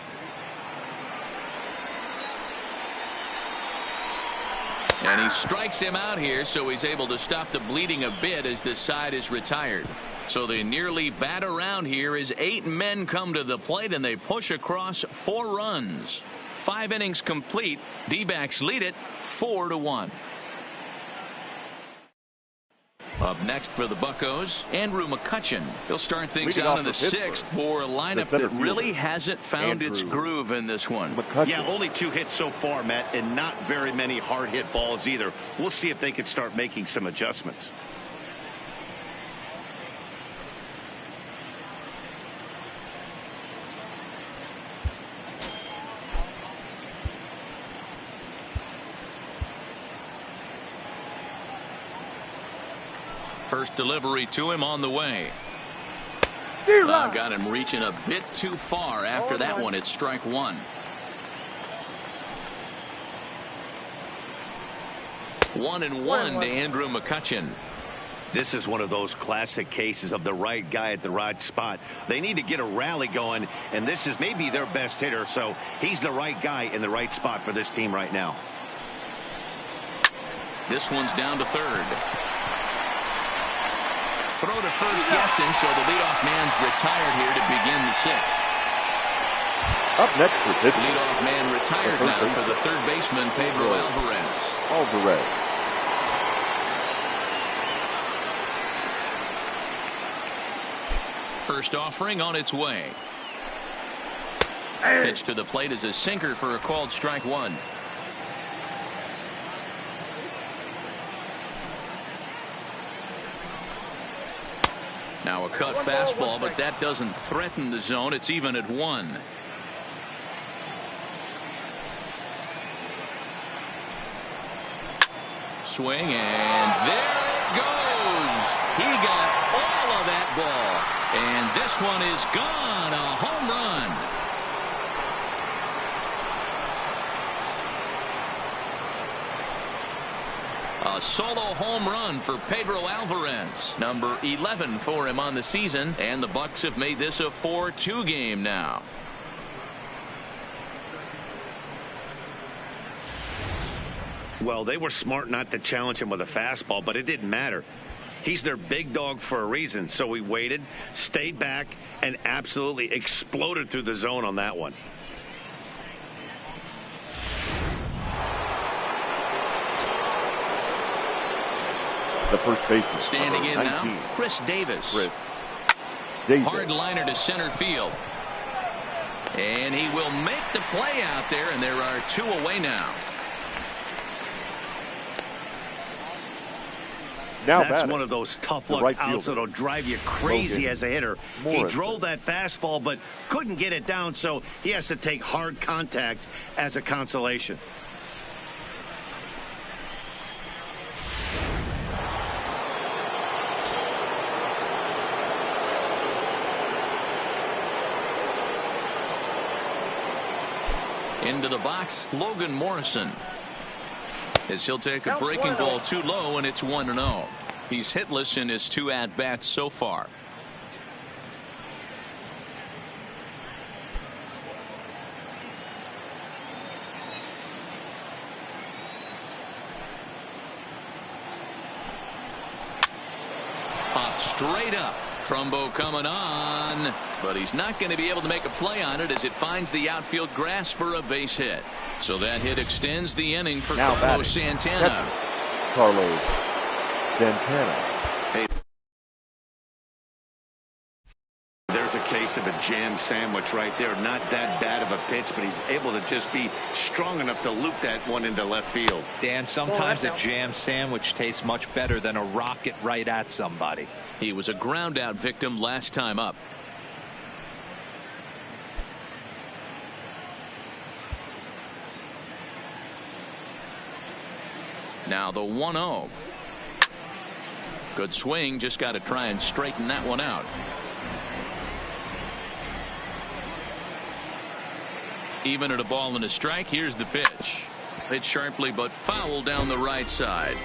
And he strikes him out here, so he's able to stop the bleeding a bit as this side is retired. So they nearly bat around here as 8 men come to the plate, and they push across 4 runs. 5 innings complete. D-backs lead it 4-1. Up next for the Buccos, Andrew McCutchen. He'll start things out in the 6th for a lineup that really hasn't found its groove in this one. Yeah, only 2 hits so far, Matt, and not very many hard hit balls either. We'll see if they can start making some adjustments. First delivery to him on the way. Got him reaching a bit too far after that one. It's strike 1. 1-1 to Andrew McCutchen. This is one of those classic cases of the right guy at the right spot. They need to get a rally going, and this is maybe their best hitter, so he's the right guy in the right spot for this team right now. This one's down to third. Throw to first gets him, so the leadoff man's retired here to begin the 6th. Up next for pitching. Leadoff man retired now for the third baseman, Pedro Alvarez. First offering on its way. Pitch to the plate is a sinker for a called strike 1. Now a cut fastball, but that doesn't threaten the zone. It's even at 1. Swing, and there it goes. He got all of that ball, and this one is gone. A home run. A solo home run for Pedro Alvarez, number 11 for him on the season, and the Bucks have made this a 4-2 game now. Well, they were smart not to challenge him with a fastball, but it didn't matter. He's their big dog for a reason, so he waited, stayed back, and absolutely exploded through the zone on that one. The first baseman standing in 19. now, Chris Davis. Hard liner to center field. And he will make the play out there, and there are 2 away now. That's one of those tough luck outs that'll drive you crazy as a hitter. He drove that fastball but couldn't get it down, so he has to take hard contact as a consolation. Into the box, Logan Morrison. As he'll take a breaking ball too low, and it's 1-0. He's hitless in his 2 at-bats so far. Pop straight up. Trumbo coming on, but he's not going to be able to make a play on it as it finds the outfield grass for a base hit. So that hit extends the inning for Carlos Santana. Carlos Santana. Hey, there's a case of a jam sandwich right there. Not that bad of a pitch, but he's able to just be strong enough to loop that one into left field. Dan, sometimes a jam sandwich tastes much better than a rocket right at somebody. He was a ground out victim last time up. Now the 1-0. Good swing, just got to try and straighten that one out. Even at a ball and a strike, here's the pitch. Hit sharply but foul down the right side.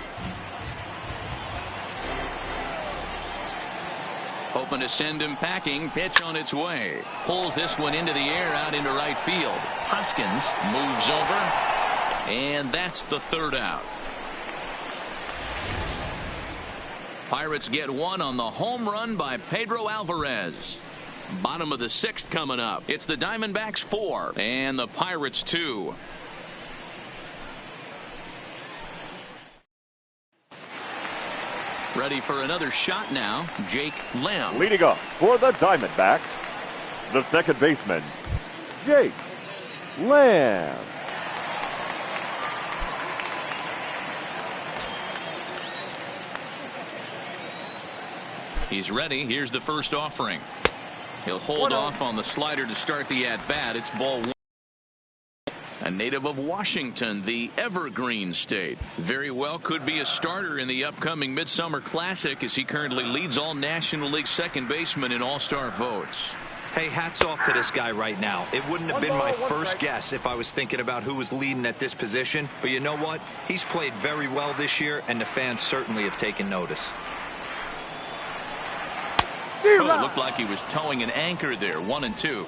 Hoping to send him packing. Pitch on its way. Pulls this one into the air out into right field. Hoskins moves over. And that's the 3rd out. Pirates get 1 on the home run by Pedro Alvarez. Bottom of the 6th coming up. It's the Diamondbacks 4 and the Pirates 2. Ready for another shot now, Jake Lamb. Leading up for the Diamondbacks, the second baseman, Jake Lamb. He's ready. Here's the first offering. He'll hold off on the slider to start the at-bat. It's ball 1. A native of Washington, the Evergreen State. Very well could be a starter in the upcoming Midsummer Classic as he currently leads all National League second basemen in all-star votes. Hey, hats off to this guy right now. It wouldn't have been my first guess if I was thinking about who was leading at this position. But you know what? He's played very well this year, and the fans certainly have taken notice. Oh, it looked like he was towing an anchor there. 1-2.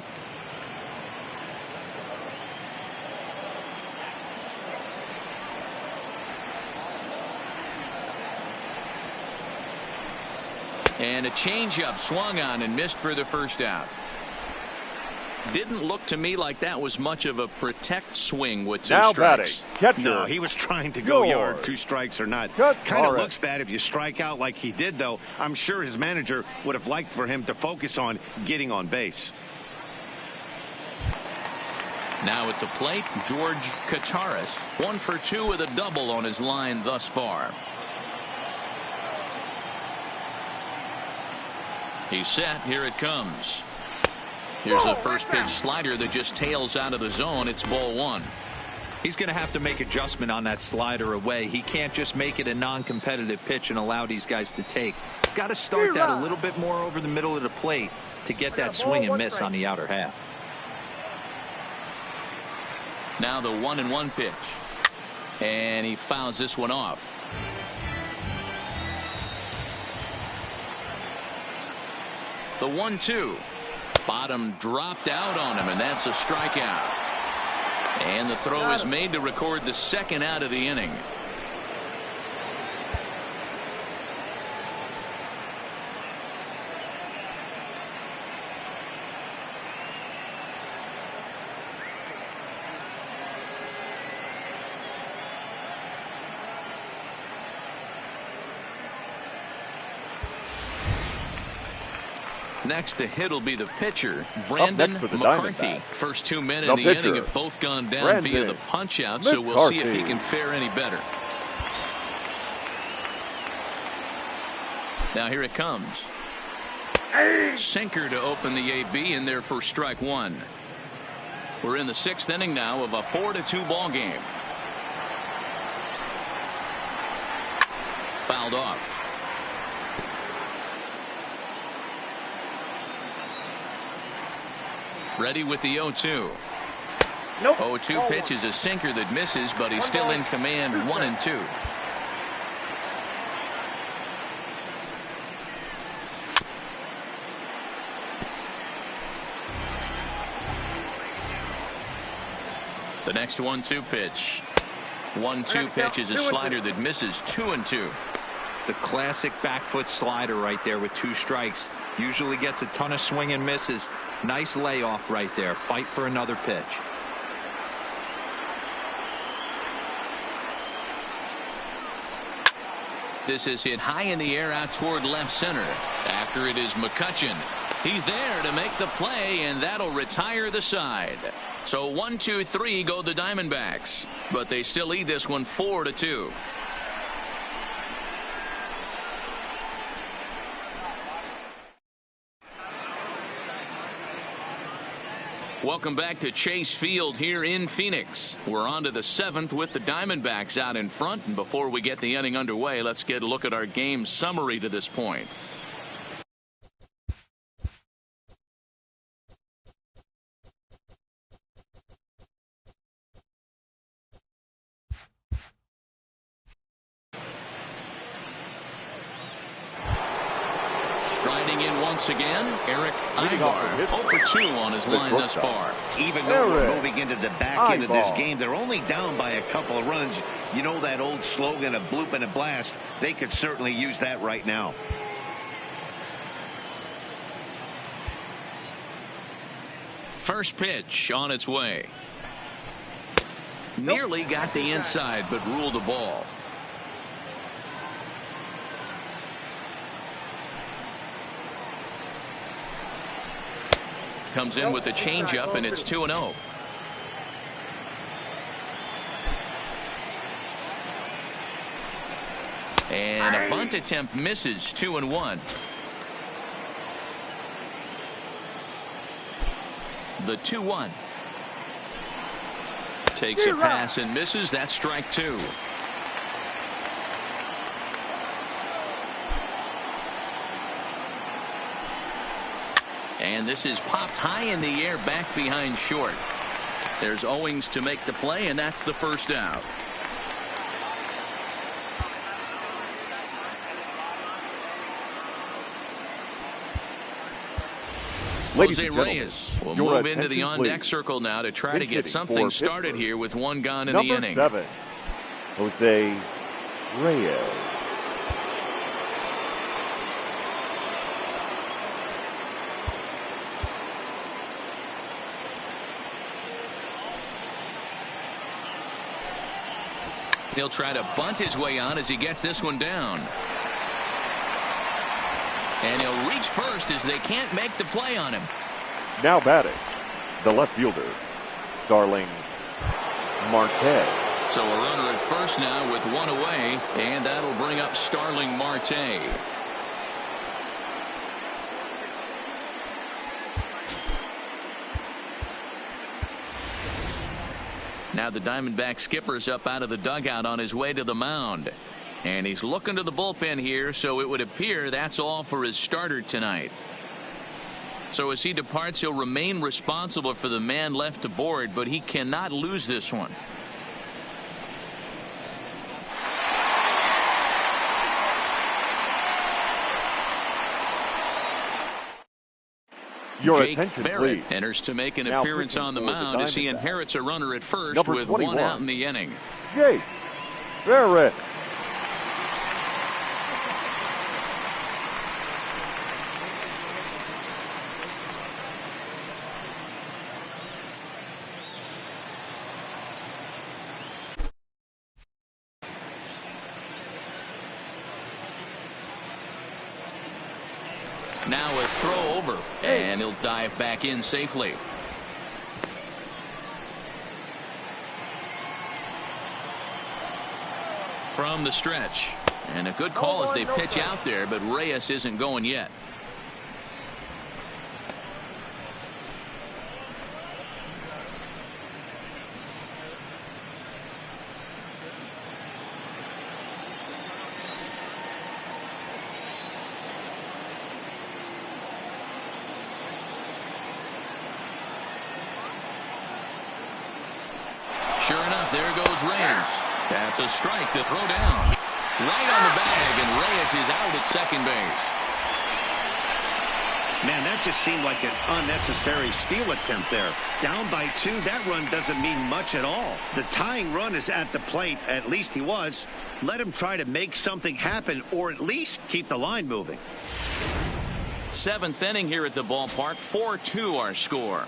And a changeup swung on and missed for the first out. Didn't look to me like that was much of a protect swing with 2 strikes. Catcher. No, he was trying to go yard. 2 strikes or not. Kind of looks bad if you strike out like he did, though. I'm sure his manager would have liked for him to focus on getting on base. Now at the plate, George Kataris. 1 for 2 with a double on his line thus far. He's set. Here it comes. Here's a first pitch slider that just tails out of the zone. It's ball one. He's going to have to make adjustment on that slider away. He can't just make it a non-competitive pitch and allow these guys to take. He's got to start that a little bit more over the middle of the plate to get that swing and miss on the outer half. Now the 1-1 pitch. And he fouls this one off. The 1-2. Bottom dropped out on him, and that's a strikeout. And the throw is made to record the second out of the inning. Next to hit will be the pitcher, Brandon McCarthy. First 2 men in the inning have both gone down via the punch out, so we'll see if he can fare any better. Now here it comes. Sinker to open the AB, in there for strike one. We're in the 6th inning now of a 4-2 ball game. Fouled off. Ready with the 0-2. Nope. 0-2 pitch is a sinker that misses, but he's still in command. 1-2. The next 1-2 pitch. 1-2 pitch is a slider that misses. 2-2. The classic back foot slider right there with 2 strikes. Usually gets a ton of swing and misses. Nice layoff right there. Fight for another pitch. This is hit high in the air out toward left center. After it is McCutchen. He's there to make the play, and that'll retire the side. So 1-2-3 go the Diamondbacks, but they still lead this one 4-2. Welcome back to Chase Field here in Phoenix. We're on to the 7th with the Diamondbacks out in front. And before we get the inning underway, let's get a look at our game summary to this point. Once again, Eric Ibar, 0-for-2 on his line thus far. Even though we're moving into the back end of this game, they're only down by a couple of runs. You know that old slogan of bloop and a blast. They could certainly use that right now. First pitch on its way. Nearly got the inside, but ruled a ball. Comes in with the changeup, and it's 2-0. And a bunt attempt misses. 2-1. The 2-1. Takes a pass and misses. That's strike 2. And this is popped high in the air back behind short. There's Owings to make the play, and that's the first out. Jose Reyes will move into the on-deck circle now to try to get something started here with one gone in the inning. Number 7, Jose Reyes. He'll try to bunt his way on as he gets this one down. And he'll reach first as they can't make the play on him. Now batting, the left fielder, Starling Marte. So a runner at first now with one away, and that'll bring up Starling Marte. Now the Diamondback skipper's up out of the dugout on his way to the mound. And he's looking to the bullpen here, so it would appear that's all for his starter tonight. So as he departs, he'll remain responsible for the man left aboard, but he cannot lose this one. Your Jake attention, Barrett please. enters to make an Now appearance pitching on the for the mound as he Diamondbacks. inherits a runner at first Number with 21. one out in the inning. Jake Barrett. Now a throw over, and he'll dive back in safely. From the stretch, and a good call as they pitch out there, but Reyes isn't going yet. Sure enough, there goes Reyes. That's a strike to throw down. Right on the bag, and Reyes is out at second base. Man, that just seemed like an unnecessary steal attempt there. Down by 2, that run doesn't mean much at all. The tying run is at the plate. At least he was. Let him try to make something happen, or at least keep the line moving. 7th inning here at the ballpark. 4-2 our score.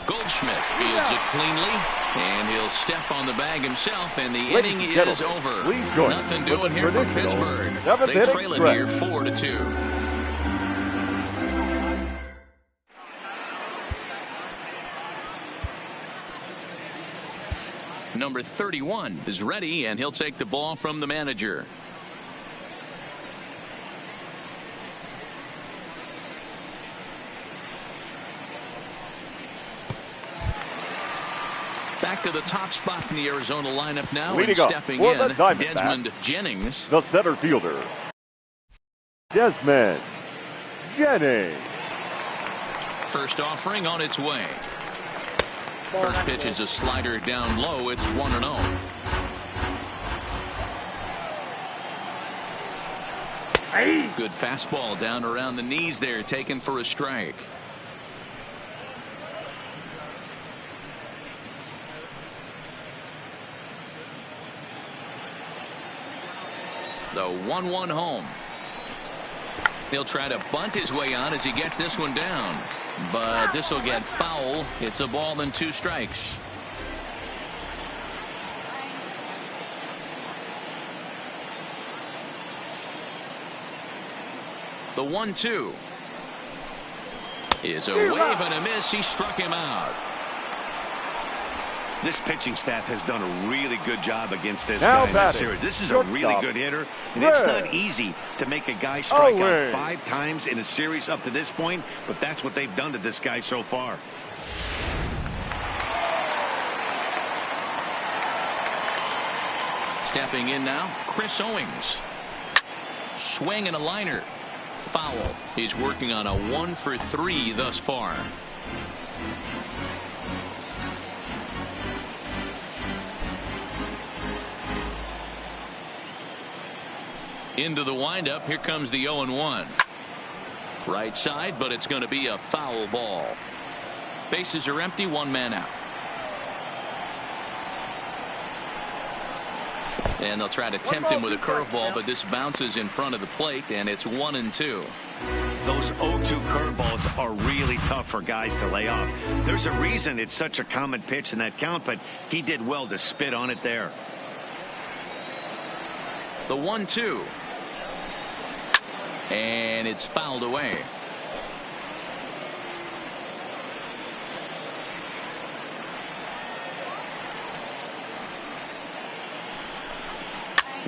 Goldschmidt fields it cleanly, and he'll step on the bag himself, and the inning is over. Nothing doing here for Pittsburgh. They trail it here 4-2. Number 31 is ready, and he'll take the ball from the manager. Back to the top spot in the Arizona lineup now, and stepping in, Desmond Jennings. The center fielder, Desmond Jennings. First offering on its way. First pitch is a slider down low. It's 1-0. Good fastball down around the knees there, taken for a strike. The 1-1 home. He'll try to bunt his way on as he gets this one down, but this will get foul. It's a ball and 2 strikes. The 1-2 is a wave and a miss. He struck him out. This pitching staff has done a really good job against this guy in this series. This is a really good hitter, and it's not easy to make a guy strike out 5 times in a series up to this point, but that's what they've done to this guy so far. Stepping in now, Chris Owings. Swing and a liner. Foul. He's working on a 1 for 3 thus far. Into the windup. Here comes the 0-1. Right side, but it's going to be a foul ball. Bases are empty, 1 man out. And they'll try to tempt him with a curveball, but this bounces in front of the plate, and it's 1-2. Those 0-2 curveballs are really tough for guys to lay off. There's a reason it's such a common pitch in that count, but he did well to spit on it there. The 1-2. And it's fouled away.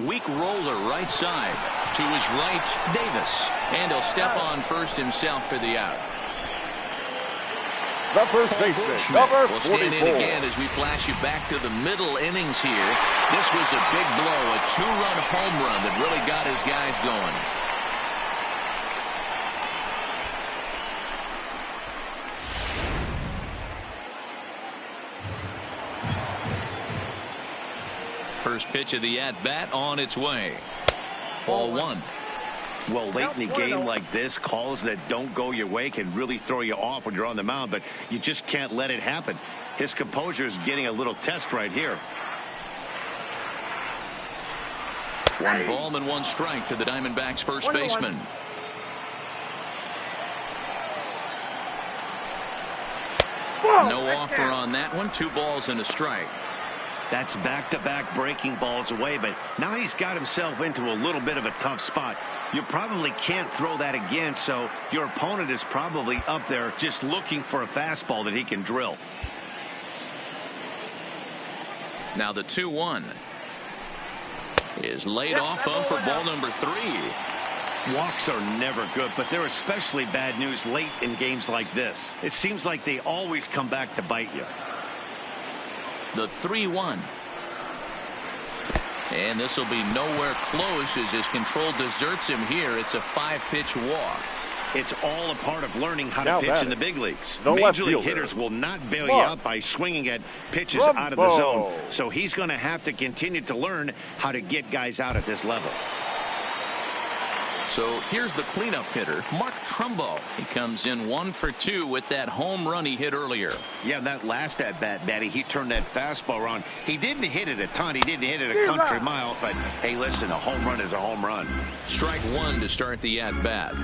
Weak roller right side. To his right, Davis. And he'll step on first himself for the out. The first baseman, number 44. We'll stand in again as we flash you back to the middle innings here. This was a big blow, a 2-run home run that really got his guys going. First pitch of the at-bat on its way. Ball 1. Well, late in the game like this, calls that don't go your way can really throw you off when you're on the mound, but you just can't let it happen. His composure is getting a little test right here. 1 ball and 1 strike to the Diamondbacks first baseman. No offer on that one. 2 balls and a strike. That's back-to-back breaking balls away, but now he's got himself into a little bit of a tough spot. You probably can't throw that again, so your opponent is probably up there just looking for a fastball that he can drill. Now the 2-1 is laid off of for ball number 3. Walks are never good, but they're especially bad news late in games like this. It seems like they always come back to bite you. The 3-1. And this will be nowhere close as his control deserts him here. It's a 5-pitch walk. It's all a part of learning how to pitch in the big leagues. No Major league hitters will not bail you out by swinging at pitches out of the zone. So he's going to have to continue to learn how to get guys out at this level. So here's the cleanup hitter, Mark Trumbo. He comes in 1 for 2 with that home run he hit earlier. Yeah, that last at-bat, Matty, he turned that fastball around. He didn't hit it a ton. He didn't hit it a country mile. But, hey, listen, a home run is a home run. Strike 1 to start the at-bat.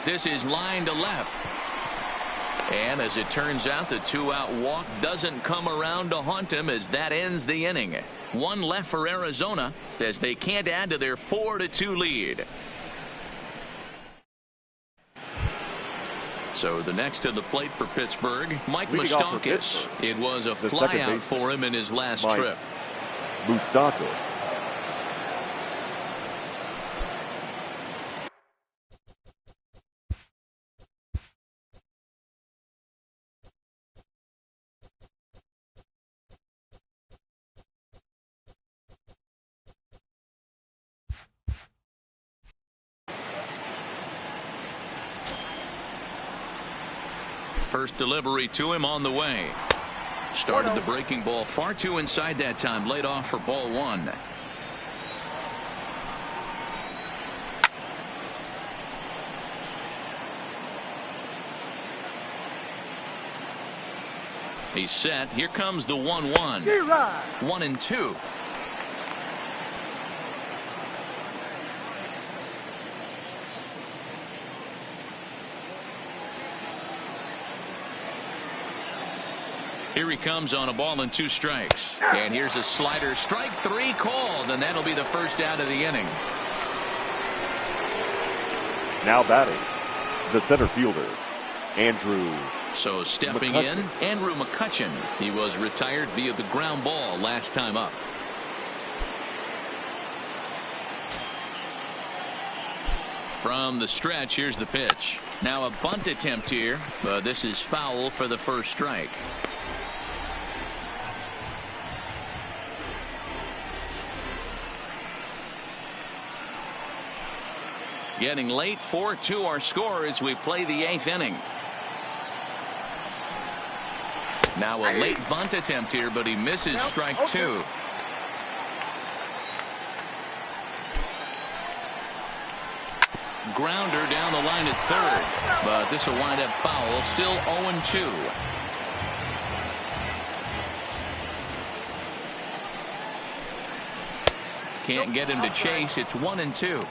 This is line to left. And as it turns out, the 2-out walk doesn't come around to haunt him as that ends the inning. 1 left for Arizona as they can't add to their 4-2 lead. So the next to the plate for Pittsburgh, Mike Moustakas. It was a flyout for him in his last trip. Moustakas. First delivery to him on the way. Started the breaking ball far too inside that time. Laid off for ball 1. He's set. Here comes the 1-1. 1-2. Here he comes on a ball and 2 strikes. And here's a slider. Strike 3 called, and that'll be the first out of the inning. Now batting, the center fielder, Andrew. So stepping in, Andrew McCutchen. He was retired via the ground ball last time up. From the stretch, here's the pitch. Now a bunt attempt here, but this is foul for the first strike. Getting late, 4-2 our score as we play the 8th inning. Now a late bunt attempt here, but he misses strike 2. Grounder down the line at third, but this will wind up foul. Still 0-2. Can't get him to chase. It's 1-2.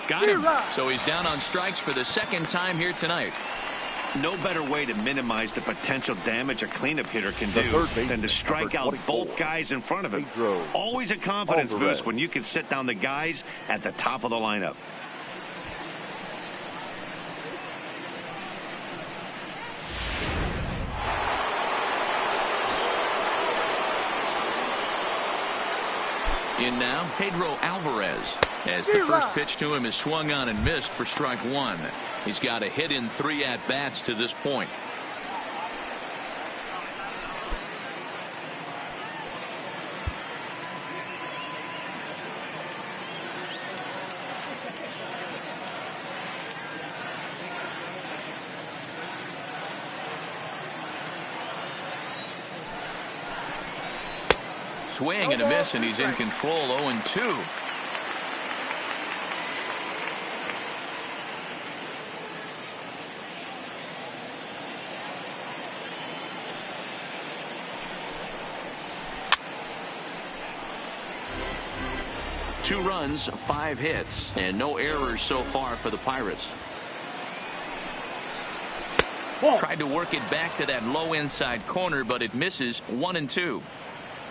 Got him. So he's down on strikes for the second time here tonight. No better way to minimize the potential damage a cleanup hitter can do than to strike out both guys in front of him. Always a confidence boost when you can sit down the guys at the top of the lineup. In now, Pedro Alvarez, as the first pitch to him is swung on and missed for strike one. He's got a hit in 3 at-bats to this point. Swing and a miss, and he's in control. 0-2. Two runs, 5 hits, and no errors so far for the Pirates. Tried to work it back to that low inside corner, but it misses. 1-2.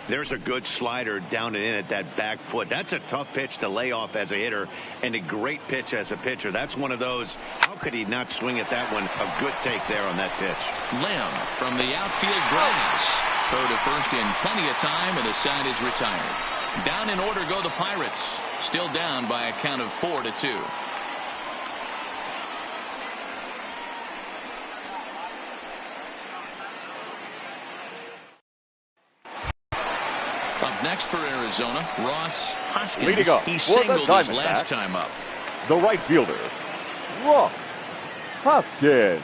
There's a good slider down and in at that back foot. That's a tough pitch to lay off as a hitter, and a great pitch as a pitcher. That's one of those, how could he not swing at that one? A good take there on that pitch. Lim from the outfield grass. Throw to first in plenty of time, and the side is retired. Down in order go the Pirates. Still down by a count of 4-2. Up next for Arizona, Ross Hoskins. Leading up He for the singled his last Dbacks, time up. the right fielder, Ross Hoskins.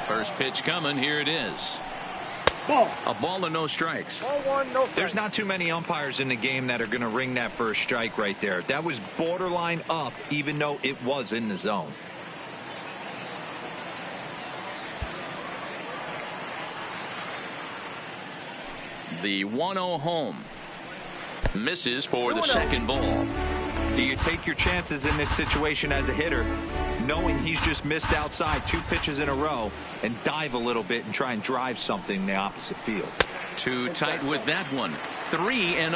First pitch coming. Here it is. A ball and no strikes. There's not too many umpires in the game that are going to ring that first strike right there. That was borderline up, even though it was in the zone. The 1-0 home. Misses for the second ball. Do you take your chances in this situation as a hitter, knowing he's just missed outside 2 pitches in a row, and dive a little bit and try and drive something in the opposite field? Too tight with that one. 3-0.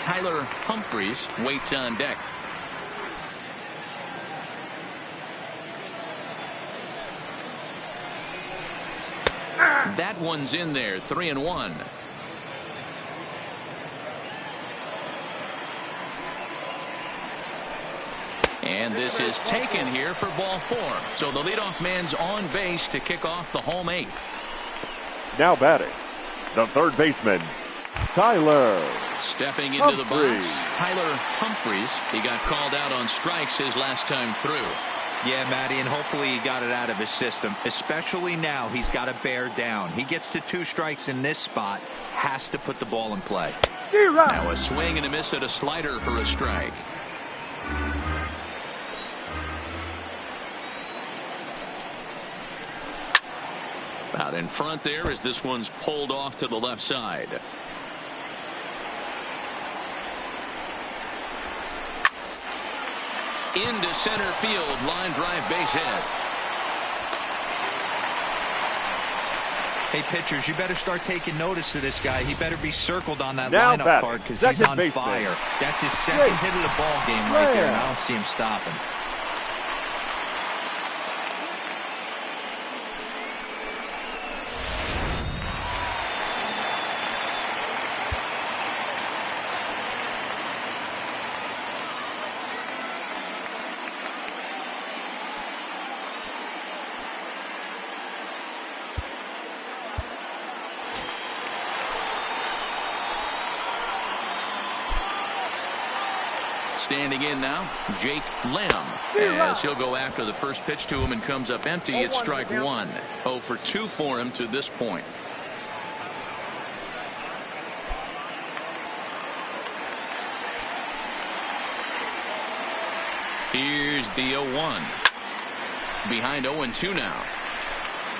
Tyler Humphreys waits on deck. That one's in there. 3-1. And this is taken here for ball 4. So the leadoff man's on base to kick off the home 8th. Now batting, the third baseman, Tyler Stepping into the box, Tyler Humphreys. He got called out on strikes his last time through. Yeah, Matty, and hopefully he got it out of his system, especially now he's got to bear down. He gets to 2 strikes in this spot, has to put the ball in play. Now a swing and a miss at a slider for a strike. Out in front there as this one's pulled off to the left side. Into center field, line drive, base hit. Hey, pitchers, you better start taking notice of this guy. He better be circled on that Now lineup batting, card because he's on baseman, fire. That's his second hit of the ball game right there, and I don't see him stopping. Standing in now, Jake Lim, as he'll go after the first pitch to him and comes up empty. It's strike 1. 0 for 2 for him to this point. Here's the 0-1. Behind 0-2 now.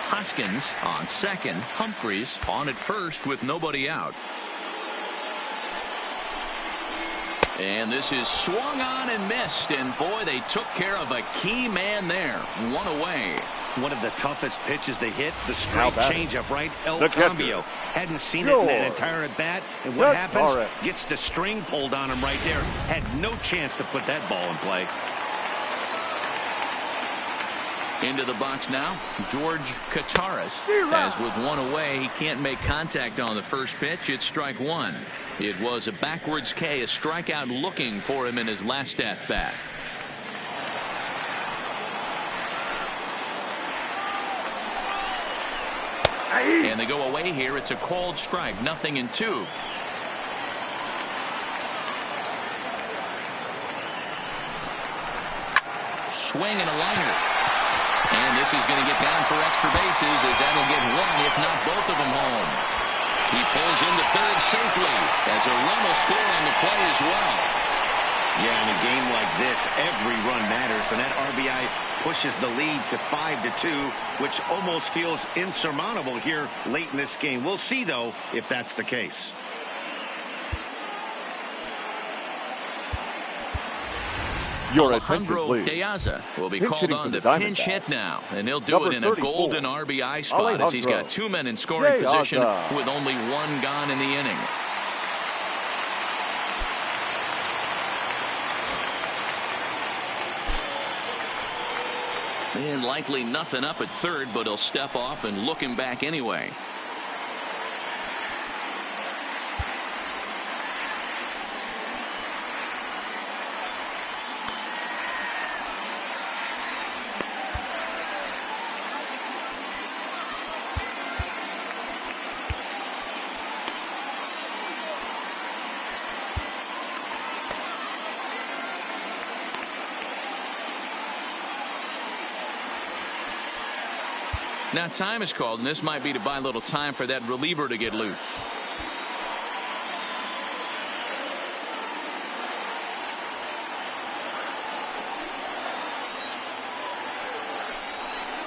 Hoskins on second. Humphreys on at first with nobody out. And this is swung on and missed. And, boy, they took care of a key man there. One away. One of the toughest pitches to hit, the straight changeup, right? El the Cambio. Hadn't seen it in that entire at-bat. And what happens? All right. Gets the string pulled on him right there. Had no chance to put that ball in play. Into the box now, George Kataris. As with one away, he can't make contact on the first pitch. It's strike one. It was a backwards K, a strikeout looking for him in his last at-bat. And they go away here. It's a called strike. 0-2. Swing and a liner. And this is going to get down for extra bases as that'll get one, if not both of them home. He pulls into third safely as a run will score on the play as well. Yeah, in a game like this, every run matters, and that RBI pushes the lead to 5-2, which almost feels insurmountable here late in this game. We'll see, though, if that's the case. Your attention, Alejandro please. Diaza will be Pinch called hitting on for to the pinch Diamondbacks. hit now, and he'll do Number it in a 34, golden RBI spot as he's got 2 men in scoring Diaza. position with only one gone in the inning. And likely nothing up at third, but he'll step off and look him back anyway. Now time is called, and this might be to buy a little time for that reliever to get loose.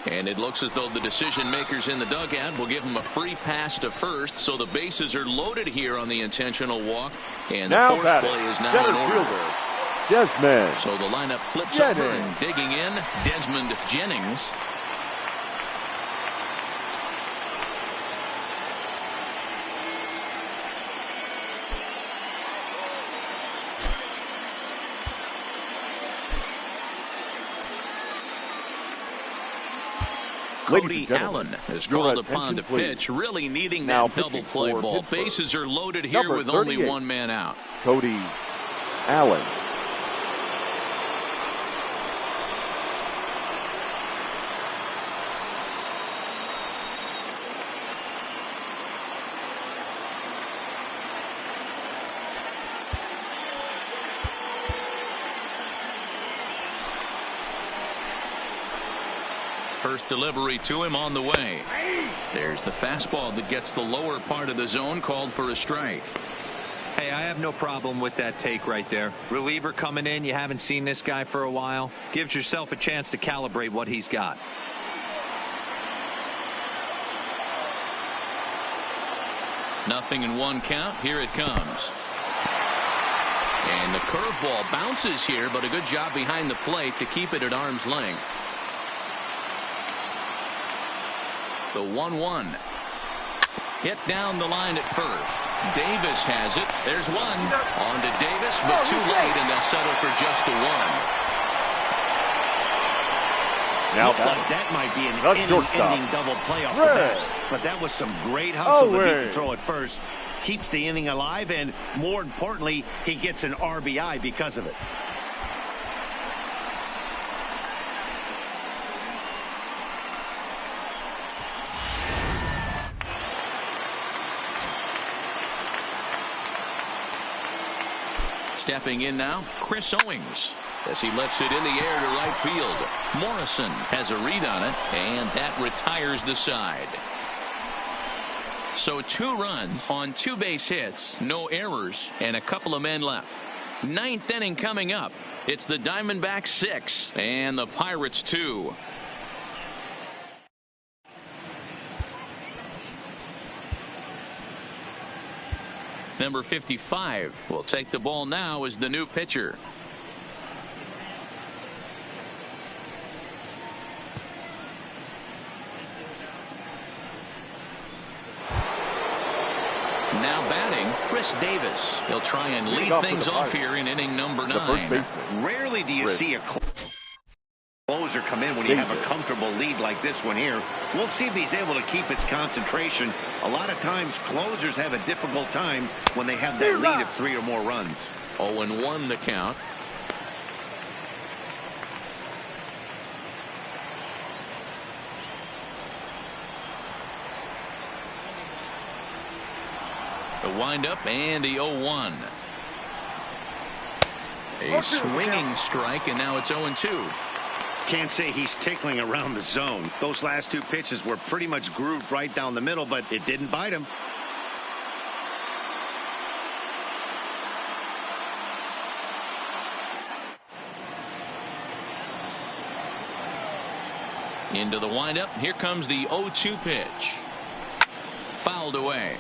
And it looks as though the decision makers in the dugout will give him a free pass to first, so the bases are loaded here on the intentional walk, and the force play is now in order. Desmond. So the lineup flips Jennings. over, and digging in, Desmond Jennings. Cody Allen is called upon to pitch, really needing that double play ball. Bases are loaded here with only one man out. Cody Allen. First delivery to him on the way. There's the fastball that gets the lower part of the zone, called for a strike. Hey, I have no problem with that take right there. Reliever coming in, you haven't seen this guy for a while. Gives yourself a chance to calibrate what he's got. Nothing in one count. Here it comes. And the curveball bounces here, but a good job behind the plate to keep it at arm's length. The 1-1. Hit down the line at first. Davis has it. There's one. On to Davis, but too late, and they'll settle for just the one. Now like that might be an inning-ending double play off the bat. But that was some great hustle to beat the throw at first. Keeps the inning alive, and more importantly, he gets an RBI because of it. Stepping in now, Chris Owings, as he lets it in the air to right field. Morrison has a read on it, and that retires the side. So 2 runs on 2 base hits, no errors, and a couple of men left. 9th inning coming up. It's the Diamondbacks 6 and the Pirates 2. Number 55 will take the ball now as the new pitcher. Now batting, Chris Davis. He'll try and lead things off here in inning number 9. Rarely do you see a closer come in when you have a comfortable lead like this one here. We'll see if he's able to keep his concentration. A lot of times closers have a difficult time when they have that lead of 3 or more runs. 0-1 the count. The windup and the 0-1. A swinging strike, and now it's 0-2. Can't say he's tickling around the zone. Those last 2 pitches were pretty much grooved right down the middle, but it didn't bite him. Into the windup. Here comes the 0-2 pitch. Fouled away.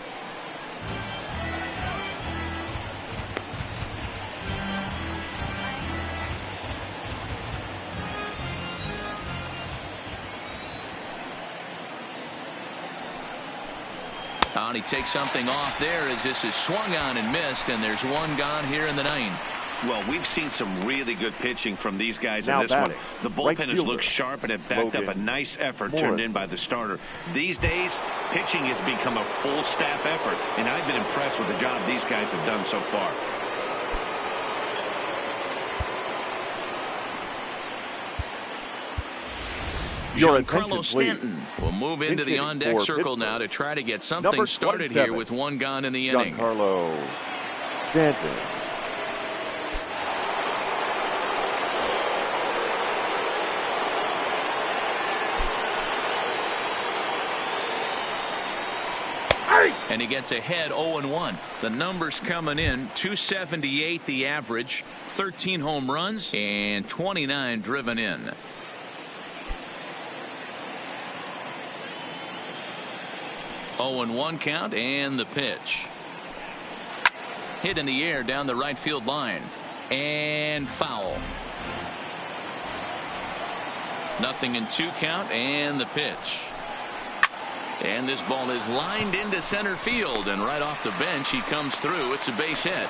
And he takes something off there as this is swung on and missed, and there's one gone here in the 9th. Well, we've seen some really good pitching from these guys in this one. The bullpen has looked sharp and have backed up a nice effort turned in by the starter. These days, pitching has become a full staff effort, and I've been impressed with the job these guys have done so far. Giancarlo Stanton will move into the on-deck circle now to try to get something started here with one gone in the inning. Giancarlo Stanton. And he gets ahead 0-1. The numbers coming in, 278 the average, 13 home runs, and 29 driven in. 0-1 count, and the pitch. Hit in the air down the right field line. And foul. 0-2 count, and the pitch. And this ball is lined into center field, and right off the bench he comes through. It's a base hit.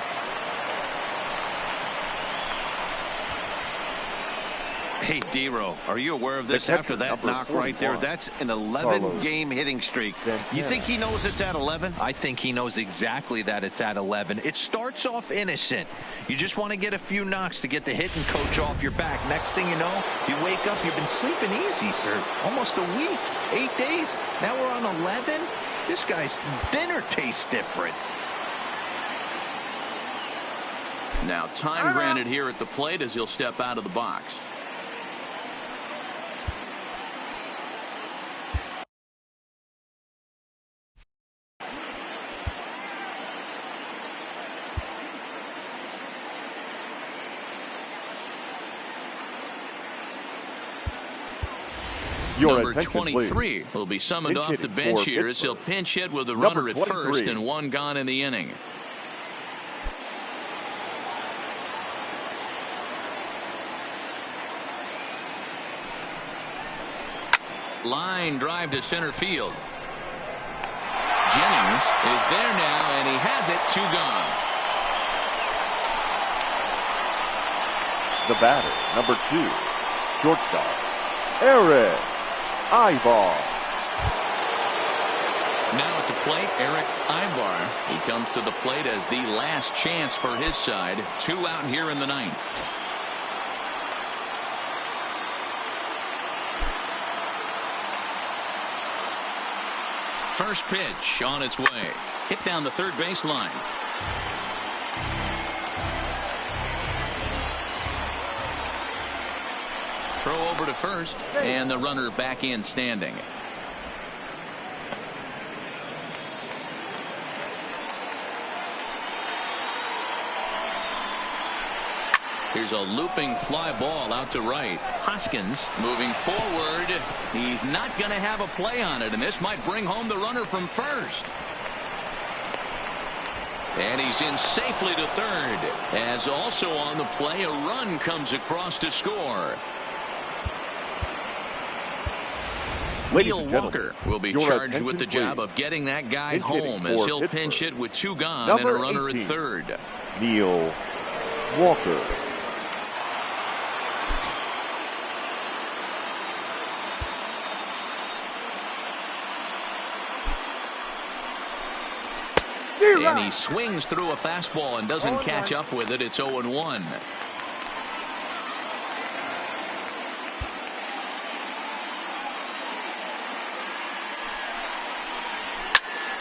Hey, D-Row, are you aware of this after that knock right there? That's an 11-game hitting streak. You think he knows it's at 11? I think he knows exactly that it's at 11. It starts off innocent. You just want to get a few knocks to get the hitting coach off your back. Next thing you know, you wake up, you've been sleeping easy for almost a week, 8 days. Now we're on 11. This guy's dinner tastes different. Now time granted here at the plate as he'll step out of the box. Number 23 will be summoned off the bench here as he'll pinch hit with a runner at first and one gone in the inning. Line drive to center field. Jennings is there now, and he has it. 2 gone. The batter, number 2, shortstop, Eric Ivar. Now at the plate, Eric Ivar. He comes to the plate as the last chance for his side. 2 out here in the 9th. First pitch on its way. Hit down the third baseline. Throw over to first, and the runner back in standing. Here's a looping fly ball out to right. Hoskins moving forward. He's not going to have a play on it, and this might bring home the runner from first. And he's in safely to third. As also on the play, a run comes across to score. Neil Walker will be charged with the job of getting that guy home as he'll pinch hit with 2 gone and a runner at third. Neil Walker. And he swings through a fastball and doesn't catch up with it. It's 0-1.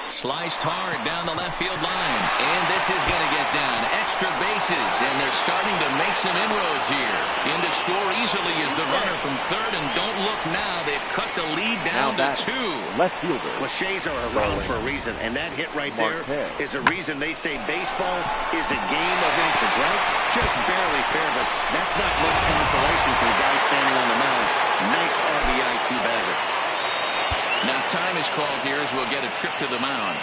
Sliced hard down the left field line. And this is going to get down. Extra bases. And they're starting to make some inroads here. In to score easily is the runner from third. And don't look now. They've cut the lead down to 2. Left fielder. Cliches are around for a reason. And that hit right there is a reason they say baseball is a game of inches, right? Just barely fair, but that's not much consolation for the guy standing on the mound. Nice RBI two-bagger. Now time is called here as we'll get a trip to the mound.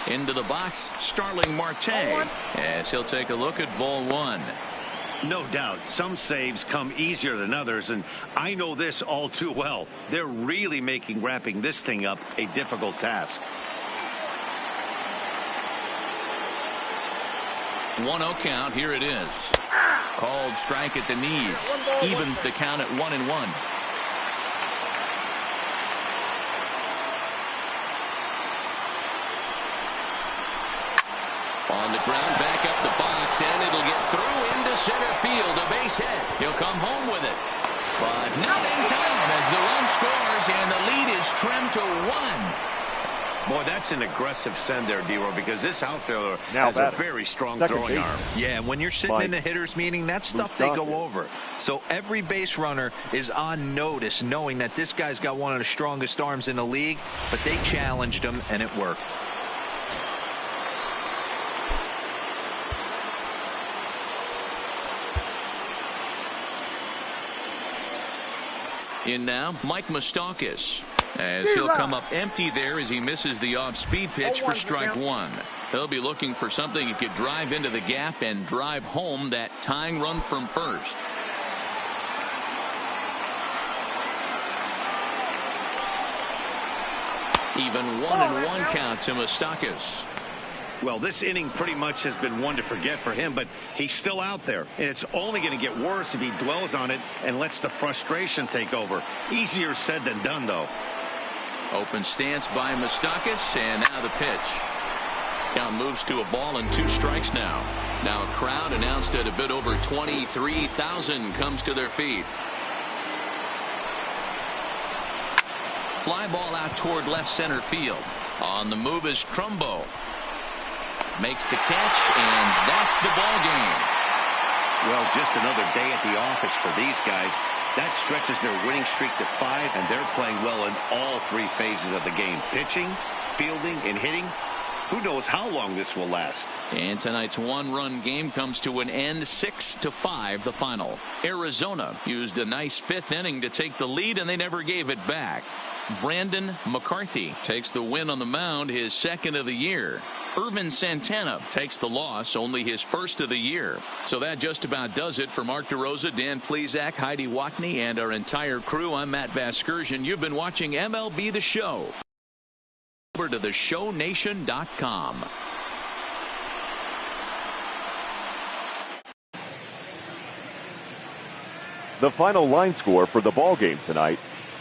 Into the box, Starling Marte, as he'll take a look at ball 1. No doubt, some saves come easier than others, and I know this all too well. They're really making wrapping this thing up a difficult task. 1-0 count, here it is. Called strike at the knees. Evens the count at 1-1. On the ground, back up the box, and it'll get through into center field. A base hit. He'll come home with it. But not in time as the run scores, and the lead is trimmed to 1. Boy, that's an aggressive send there, D-Row, because this outfielder has a very strong throwing arm. Yeah, and when you're sitting in a hitter's meeting, that's stuff they go over. So every base runner is on notice, knowing that this guy's got one of the strongest arms in the league, but they challenged him, and it worked. In now, Mike Moustakas, as he'll come up empty there as he misses the off-speed pitch for strike 1. He'll be looking for something he could drive into the gap and drive home that tying run from first. Even 1-1 count to Moustakas. Well, this inning pretty much has been one to forget for him, but he's still out there, and it's only going to get worse if he dwells on it and lets the frustration take over. Easier said than done, though. Open stance by Moustakas, and now the pitch. Count moves to a ball and 2 strikes now. Now a crowd announced at a bit over 23,000 comes to their feet. Fly ball out toward left center field. On the move is Trumbo. Makes the catch, and that's the ball game. Well, just another day at the office for these guys. That stretches their winning streak to 5, and they're playing well in all 3 phases of the game. Pitching, fielding, and hitting. Who knows how long this will last. And tonight's 1-run game comes to an end, 6-5 the final. Arizona used a nice 5th inning to take the lead, and they never gave it back. Brandon McCarthy takes the win on the mound, his 2nd of the year. Irvin Santana takes the loss, only his 1st of the year. So that just about does it for Mark DeRosa, Dan Plesac, Heidi Watney, and our entire crew. I'm Matt Vasgersian. You've been watching MLB The Show. Over to theshownation.com. The final line score for the ball game tonight.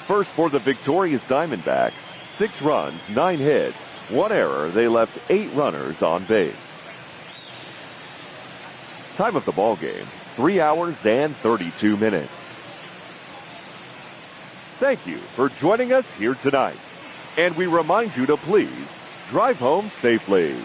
First for the victorious Diamondbacks, 6 runs, 9 hits, 1 error. They left 8 runners on base. Time of the ball game, 3 hours and 32 minutes. Thank you for joining us here tonight. And we remind you to please drive home safely.